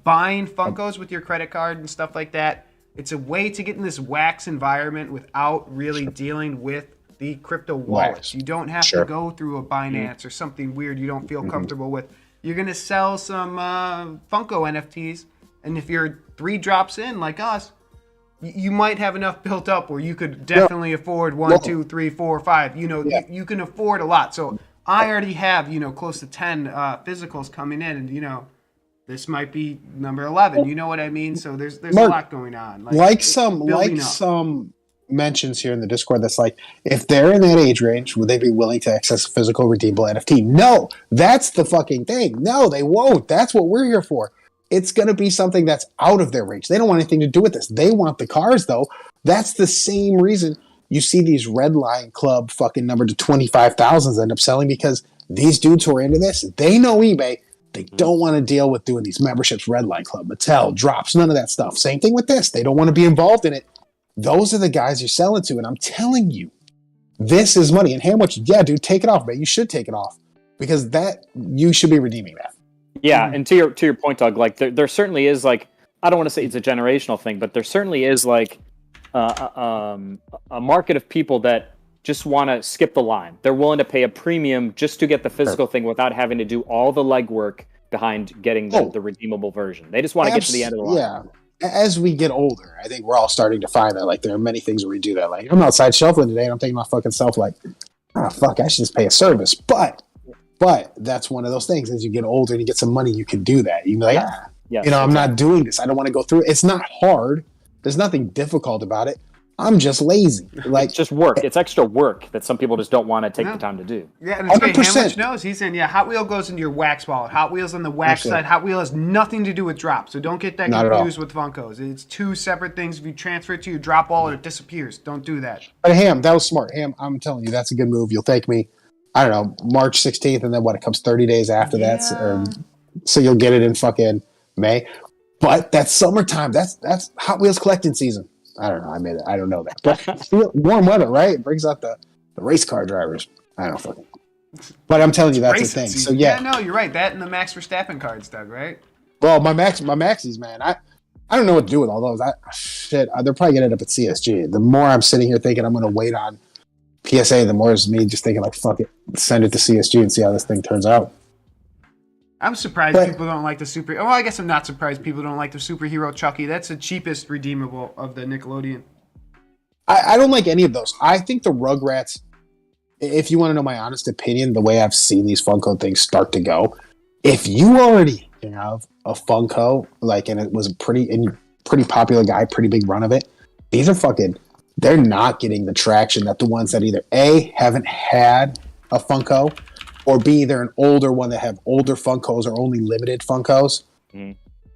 buying Funkos with your credit card and stuff like that, it's a way to get in this wax environment without really dealing with the crypto wallets. You don't have to go through a Binance or something weird you don't feel comfortable with. You're going to sell some Funko NFTs. And if you're 3 drops in like us, you might have enough built up where you could definitely afford 1, 2, 3, 4, 5. You can afford a lot. So I already have, close to 10 physicals coming in. And, This might be number 11. You know what I mean? So there's Mark, a lot going on. Some mentions here in the Discord that's like, if they're in that age range, would they be willing to access a physical redeemable NFT? No, that's the fucking thing. No, they won't. That's what we're here for. It's going to be something that's out of their range. They don't want anything to do with this. They want the cars, though. That's the same reason you see these Red Line Club fucking number to 25,000s end up selling, because these dudes who are into this, they know eBay. They don't want to deal with doing these memberships, Red Line Club, Mattel, drops, none of that stuff. Same thing with this. They don't want to be involved in it. Those are the guys you're selling to, and I'm telling you, this is money. And how much? Yeah, dude, take it off, man. You should take it off, because that you should be redeeming that. Yeah, and to your point, Doug, like there certainly is, like, I don't want to say it's a generational thing, but there certainly is like a market of people that just want to skip the line. They're willing to pay a premium just to get the physical thing without having to do all the legwork behind getting the redeemable version. They just want to get to the end of the line. Yeah. As we get older, I think we're all starting to find that, like, there are many things where we do that. Like, I'm outside shuffling today and I'm thinking to my fucking self, like, fuck, I should just pay a service. But that's one of those things. As you get older and you get some money, you can do that. You can be like, I'm not doing this. I don't want to go through it. It's not hard. There's nothing difficult about it. I'm just lazy. Like, it's just work. It's extra work that some people just don't want to take the time to do. Yeah, and it's great. Hamlich knows. He's saying, Hot Wheel goes into your wax wallet. Hot Wheels on the wax side. Hot Wheel has nothing to do with drop. So don't get that confused with Funkos. It's two separate things. If you transfer it to your drop wallet, it disappears. Don't do that. But Ham, that was smart. Ham, I'm telling you, that's a good move. You'll thank me, I don't know, March 16th, and then it comes 30 days after that. So you'll get it in fucking May. But that's summertime. That's Hot Wheels collecting season. I don't know. I don't know that. But warm weather, right? It brings out the race car drivers. I don't fucking. But I'm telling you, that's the thing. So yeah, no, you're right. That and the Max Verstappen cards, Doug. Right? Well, my Maxis, man. I don't know what to do with all those. They're probably gonna end up at CSG. The more I'm sitting here thinking I'm gonna wait on PSA, the more is me just thinking, like, fuck it, send it to CSG and see how this thing turns out. I'm surprised people don't like the super. Well, I guess I'm not surprised people don't like the superhero Chucky. That's the cheapest redeemable of the Nickelodeon. I don't like any of those. I think the Rugrats, if you want to know my honest opinion, the way I've seen these Funko things start to go, if you already have a Funko, like, and it was a pretty popular guy, pretty big run of it, these are fucking, they're not getting the traction that the ones that either A, haven't had a Funko, or B, they're an older one that have older Funkos or only limited Funkos.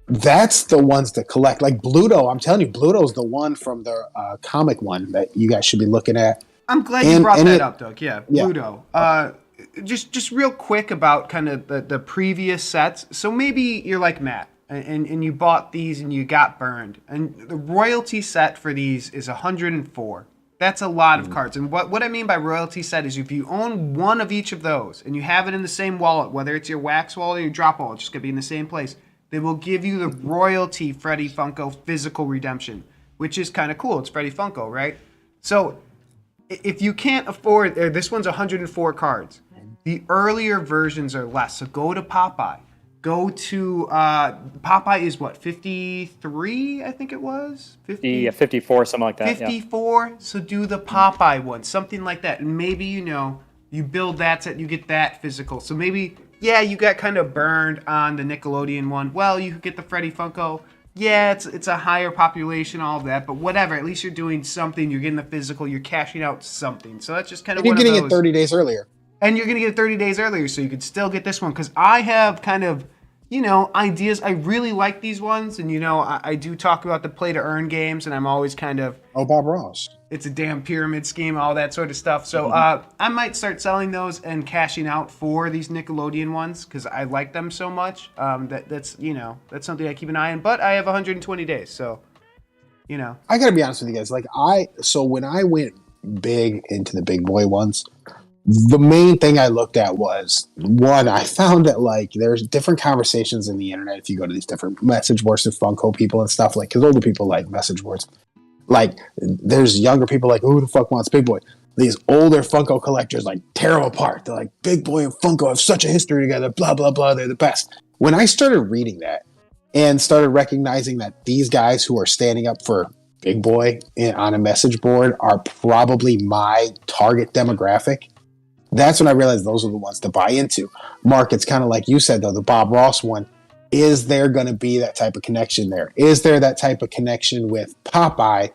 That's the ones to collect. Like Bluto, I'm telling you, Bluto's the one from the comic one that you guys should be looking at. I'm glad you brought that up, Doug. Yeah, Bluto. Just real quick about kind of the previous sets. So maybe you're like Matt, and you bought these and you got burned. And the royalty set for these is 104. That's a lot of cards. And what I mean by royalty set is if you own one of each of those and you have it in the same wallet, whether it's your wax wallet or your drop wallet, it's just going to be in the same place, they will give you the royalty Freddy Funko physical redemption, which is kind of cool. It's Freddy Funko, right? So if you can't afford, this one's 104 cards. The earlier versions are less. So go to Popeye. Go to Popeye is what, 53? I think it was 50, 54, something like that. 54. Yeah. So do the Popeye one, something like that, and maybe you build that set, you get that physical. So maybe you got kind of burned on the Nickelodeon one. Well, you could get the Freddy Funko. Yeah, it's a higher population, all of that, but whatever. At least you're doing something. You're getting the physical. You're cashing out something. So that's just kind of. You're getting it 30 days earlier. And you're going to get it 30 days earlier, so you could still get this one. Because I have kind of, ideas. I really like these ones. And, I do talk about the play-to-earn games, and I'm always kind of... Oh, Bob Ross. It's a damn pyramid scheme, all that sort of stuff. So I might start selling those and cashing out for these Nickelodeon ones, because I like them so much. That's something I keep an eye on. But I have 120 days, so, I got to be honest with you guys. So when I went big into the big boy ones... The main thing I looked at was, one, I found that, there's different conversations in the internet if you go to these different message boards with Funko people and stuff, because older people like message boards. There's younger people who the fuck wants Big Boy? These older Funko collectors, tear them apart. They're like, Big Boy and Funko have such a history together, blah, blah, blah, they're the best. When I started reading that and started recognizing that these guys who are standing up for Big Boy on a message board are probably my target demographic, that's when I realized those are the ones to buy into. Mark, it's kind of like you said, though, the Bob Ross one. is there going to be that type of connection there? Is there that type of connection with Popeye?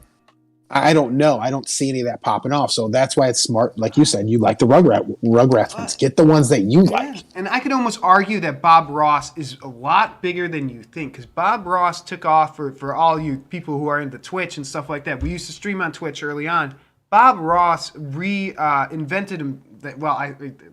I don't know. I don't see any of that popping off. So that's why it's smart. Like you said, you like the Rugrats ones. Get the ones that you like. And I could almost argue that Bob Ross is a lot bigger than you think, because Bob Ross took off for all you people who are into Twitch and stuff like that. We used to stream on Twitch early on. Bob Ross reinvented him.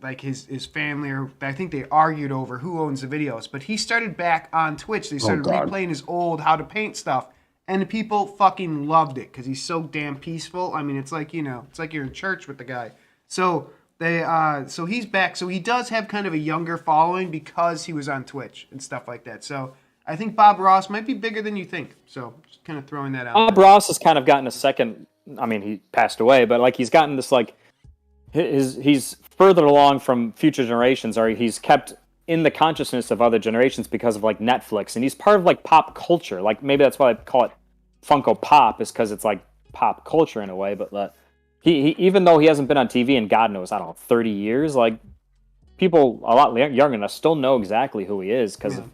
Like his family, or I think they argued over who owns the videos. But he started back on Twitch. They started replaying his old how to paint stuff. And the people fucking loved it because he's so damn peaceful. I mean, it's like, it's like you're in church with the guy. So so he's back. So he does have kind of a younger following because he was on Twitch and stuff like that. So I think Bob Ross might be bigger than you think. So just kind of throwing that out. Bob Ross has kind of gotten a second. I mean, he passed away, but like he's gotten this like he's further along from future generations, or he's kept in the consciousness of other generations because of like Netflix, and he's part of like pop culture. Like maybe that's why I call it Funko Pop, is because it's like pop culture in a way. But he even though he hasn't been on TV in God knows, I don't know, 30 years, like people a lot younger than us still know exactly who he is because of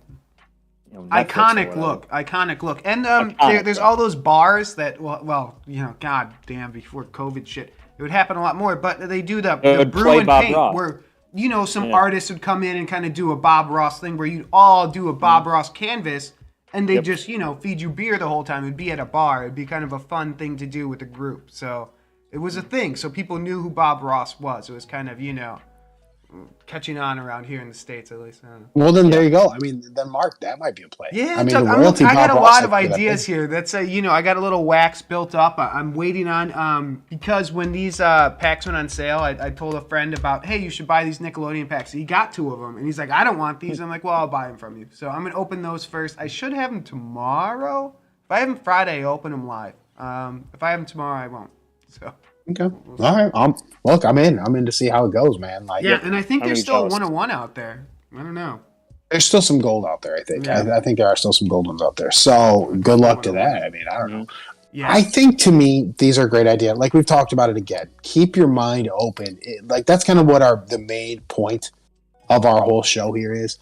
iconic look. And there's all those bars that god damn, before COVID shit it would happen a lot more, but they do the brew and paint Ross. Where some artists would come in and kind of do a Bob Ross thing where you'd all do a Bob Ross canvas, and they just, feed you beer the whole time. It'd be at a bar. It'd be kind of a fun thing to do with the group. So it was a thing. So people knew who Bob Ross was. It was kind of, catching on around here in the States, at least. I don't know. Well, then there you go. I mean, then Mark, that might be a play. Yeah, I mean, I got a lot of ideas here. That's I got a little wax built up. I'm waiting on because when these packs went on sale, I told a friend about, hey, you should buy these Nickelodeon packs. He got 2 of them, and he's like, I don't want these. I'm like, well, I'll buy them from you. So I'm gonna open those first. I should have them tomorrow. If I have them Friday, I'll open them live. If I have them tomorrow, I won't. So. Okay. All right. Look, I'm in. I'm in to see how it goes, man. Like, and I think there's still 101 out there. I don't know. There's still some gold out there, I think. Yeah. I think there are still some gold ones out there. So good luck to that. I mean, I don't know. Yeah. I think, to me, these are a great idea. Like we've talked about it again. Keep your mind open. That's kind of what the main point of our whole show here is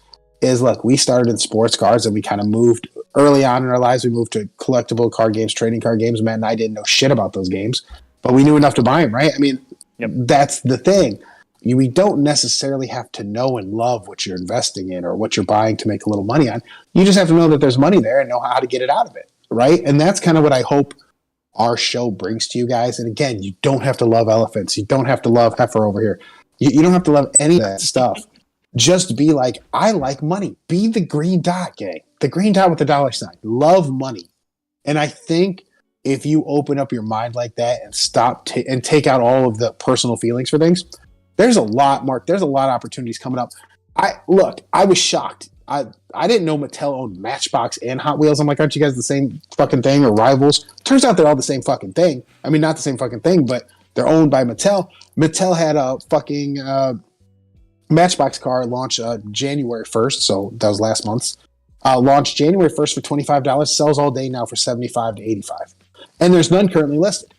look, we started in sports cards and we kind of moved early on in our lives. We moved to collectible card games, trading card games. Matt and I didn't know shit about those games. But we knew enough to buy them, right? I mean, That's the thing. We don't necessarily have to know and love what you're investing in or what you're buying to make a little money on. You just have to know that there's money there and know how to get it out of it, right? And that's kind of what I hope our show brings to you guys. And again, you don't have to love elephants. You don't have to love heifer over here. You don't have to love any of that stuff. Just be like, I like money. Be the green dot, gang. The green dot with the dollar sign. Love money. And I think if you open up your mind like that and stop and take out all of the personal feelings for things, there's a lot, Mark. There's a lot of opportunities coming up. I was shocked. I didn't know Mattel owned Matchbox and Hot Wheels. I'm like, aren't you guys the same fucking thing or rivals? Turns out they're all the same fucking thing. I mean, not the same fucking thing, but they're owned by Mattel. Mattel had a fucking Matchbox car launch January 1st, so that was last month. Launched January 1st for $25. Sells all day now for $75 to $85. And there's none currently listed.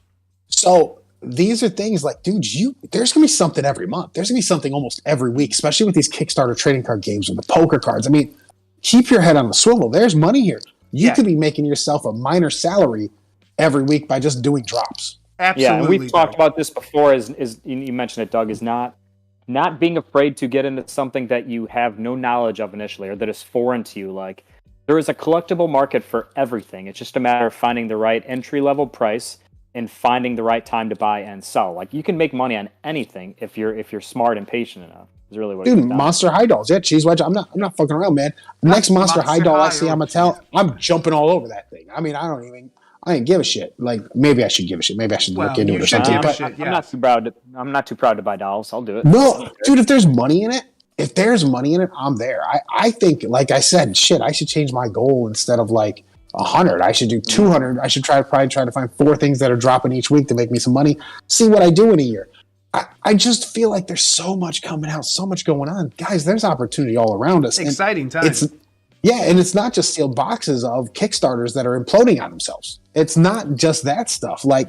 So these are things like, dude, there's going to be something every month. There's going to be something almost every week, especially with these Kickstarter trading card games or the poker cards. I mean, keep your head on the swivel. There's money here. You could be making yourself a minor salary every week by just doing drops. Absolutely. Yeah, and we've talked about this before, is you mentioned it, Doug, is not being afraid to get into something that you have no knowledge of initially or that is foreign to you. Like, there is a collectible market for everything. It's just a matter of finding the right entry-level price and finding the right time to buy and sell. Like, you can make money on anything if you're smart and patient enough. Is really what. Dude, Monster High Dolls, cheese wedge. I'm not fucking around, man. Next Monster High Doll I see on Mattel, I'm jumping all over that thing. I mean, I ain't give a shit. Like, maybe I should give a shit. Maybe I should look into it or something. I'm not too proud. I'm not too proud to buy dolls. I'll do it. No, dude, if there's money in it, I'm there. I think, like I said, shit, I should change my goal. Instead of like 100, I should do 200. I should probably try to find 4 things that are dropping each week to make me some money. See what I do in a year. I just feel like there's so much coming out, so much going on. Guys, there's opportunity all around us. Exciting time. And it's not just sealed boxes of Kickstarters that are imploding on themselves. It's not just that stuff. Like,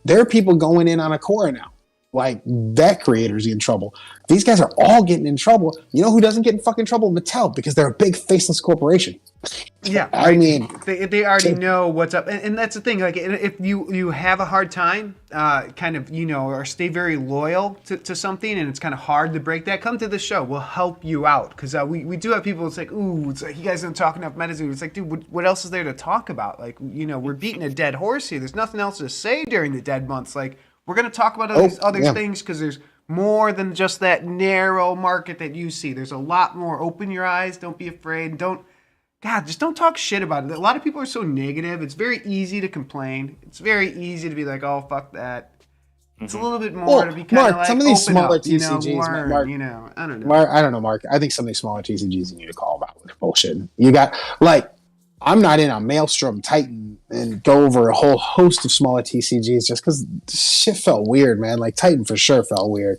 there are people going in on a Cora now. like that creator's in trouble. These guys are all getting in trouble. You know who doesn't get in fucking trouble? Mattel, because they're a big faceless corporation. Yeah, I mean, they already know what's up, and that's the thing. Like, if you have a hard time, kind of, or stay very loyal to something, and it's kind of hard to break that, come to the show. We'll help you out, because we do have people. It's like, ooh, it's like you guys don't talk enough MetaZoo. It's like, dude, what else is there to talk about? Like, we're beating a dead horse here. There's nothing else to say during the dead months. Like, we're gonna talk about other things, because there's more than just that narrow market that you see. There's a lot more. Open your eyes. Don't be afraid. Just don't talk shit about it. A lot of people are so negative. It's very easy to complain. It's very easy to be like, oh, fuck that. It's a little bit more to be kind of like, some of these smaller up, TCGs, learn, Mark, I don't know. Mark, I don't know, Mark. I think some of these smaller TCGs you need to call them out with bullshit. You got, like, I'm not in on Maelstrom, Titan, and go over a whole host of smaller TCGs just because shit felt weird, man. Like, Titan for sure felt weird.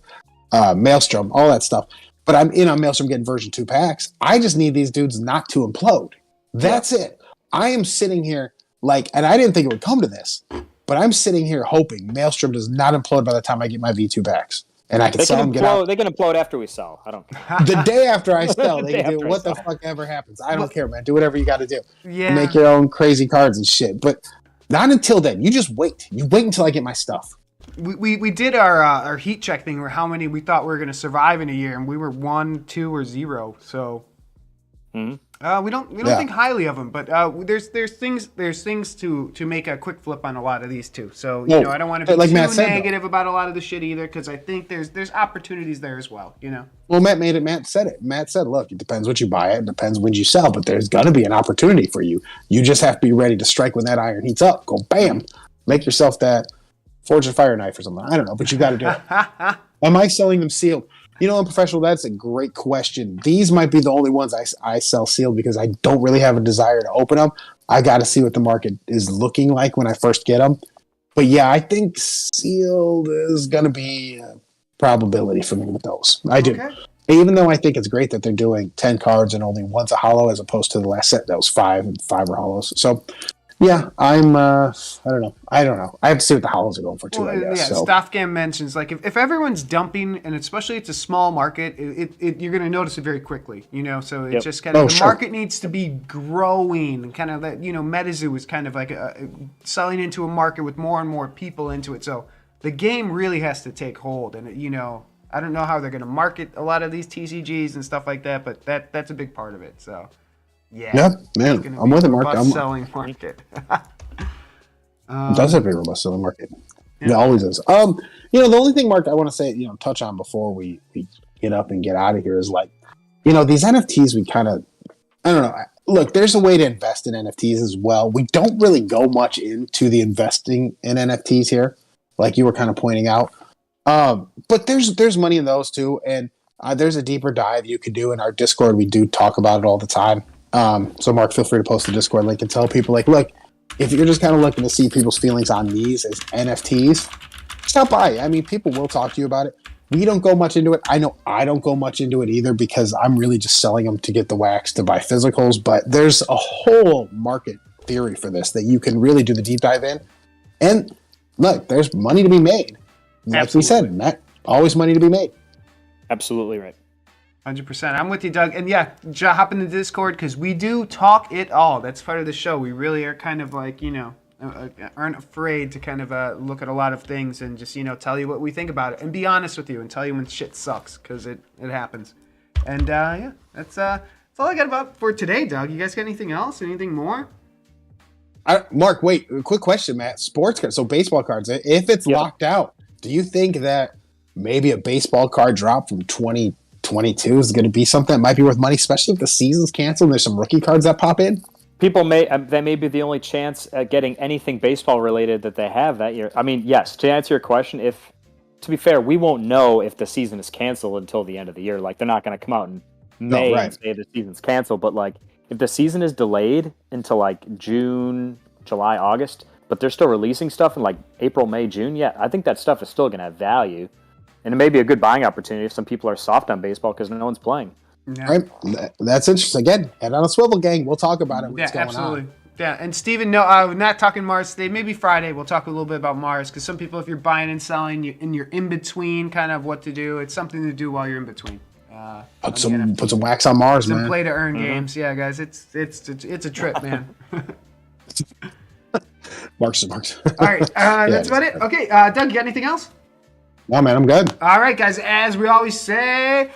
Maelstrom, all that stuff. But I'm in on Maelstrom getting version 2 packs. I just need these dudes not to implode. That's it. I am sitting here like, and I didn't think it would come to this, but I'm sitting here hoping Maelstrom does not implode by the time I get my V2 packs. And I can sell them, get out. They can implode after we sell. I don't care. The day after I sell, they can do what the fuck ever happens. I don't care, man. Do whatever you got to do. Yeah. Make your own crazy cards and shit. But not until then. You just wait. You wait until I get my stuff. We did our heat check thing, where how many we thought we were going to survive in a year, and we were 1, 2, or 0. So we don't think highly of them, but there's things to make a quick flip on a lot of these too. So I don't want to be like too negative about a lot of the shit either, because I think there's opportunities there as well. Well, Matt said it. Matt said, look, it depends what you buy. It depends when you sell, but there's gonna be an opportunity for you. You just have to be ready to strike when that iron heats up. Go bam, make yourself that Forge of Fire knife or something. I don't know, but you got to do it. Am I selling them sealed? In professional, that's a great question. These might be the only ones I sell sealed, because I don't really have a desire to open them. I got to see what the market is looking like when I first get them. But yeah, I think sealed is going to be a probability for me with those. I do. Okay. Even though I think it's great that they're doing 10 cards and only one's a hollow, as opposed to the last set that was 5 and 5 are hollows. So yeah, I'm, I don't know. I have to see what the hollows are going for, too, I guess. Yeah, Staffgam mentions, like, if everyone's dumping, and especially it's a small market, you're going to notice it very quickly, So it's just kind of, the market needs to be growing, and kind of that, MetaZoo is kind of like selling into a market with more and more people into it. So the game really has to take hold, and, I don't know how they're going to market a lot of these TCGs and stuff like that, but that's a big part of it, so... Yeah, man, I'm with it, Mark. I'm selling market. It does have a robust selling market. Yeah. It always is. The only thing, Mark, I want to say, touch on before we get up and get out of here is like, these NFTs, we kind of, I don't know. Look, there's a way to invest in NFTs as well. We don't really go much into the investing in NFTs here, like you were kind of pointing out. But there's money in those too, and there's a deeper dive you could do in our Discord. We do talk about it all the time. So Mark, feel free to post the Discord link and tell people, like, look, if you're just kind of looking to see people's feelings on these as NFTs, stop by. I mean, people will talk to you about it. We don't go much into it. I know I don't go much into it either, because I'm really just selling them to get the wax to buy physicals. But there's a whole market theory for this that you can really do the deep dive in. And look, there's money to be made. Like we said, Matt, always money to be made. Absolutely right. 100%. I'm with you, Doug. And yeah, hop in the Discord, because we do talk it all. That's part of the show. We really are kind of like, aren't afraid to kind of look at a lot of things and just, tell you what we think about it and be honest with you and tell you when shit sucks, because it happens. And yeah, that's all I got about for today, Doug. You guys got anything else? Anything more? Mark, wait, quick question, Matt. Sports cards, so baseball cards, if it's locked out, do you think that maybe a baseball card drop from 2022 is going to be something that might be worth money, especially if the season's canceled and there's some rookie cards that pop in? People that may be the only chance at getting anything baseball related that they have that year. I mean, yes, to answer your question, to be fair, we won't know if the season is canceled until the end of the year. Like, they're not going to come out in May and say the season's canceled, but like, if the season is delayed until like June, July, August, but they're still releasing stuff in like April, May, June, yeah, I think that stuff is still going to have value. And it may be a good buying opportunity if some people are soft on baseball because no one's playing. Yeah. Right. That's interesting. Again, head on a swivel, gang. We'll talk about it when it's going absolutely. on. Yeah, and Steven, no, we're not talking Mars today. Maybe Friday we'll talk a little bit about Mars, because some people, if you're buying and selling, and you're in between, kind of what to do. It's something to do while you're in between. Put some wax on Mars, some man. play to earn games. Yeah, guys, it's a trip, man. Marks. All right, that's about it. Okay, Doug, you got anything else? No, man, I'm good. All right, guys, as we always say,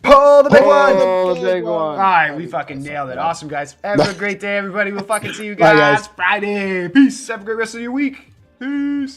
pull the big one. Oh, the big one. All right, we fucking nailed it. Awesome, guys. Have a great day, everybody. We'll fucking see you Bye, guys guys. Friday. Peace. Have a great rest of your week. Peace.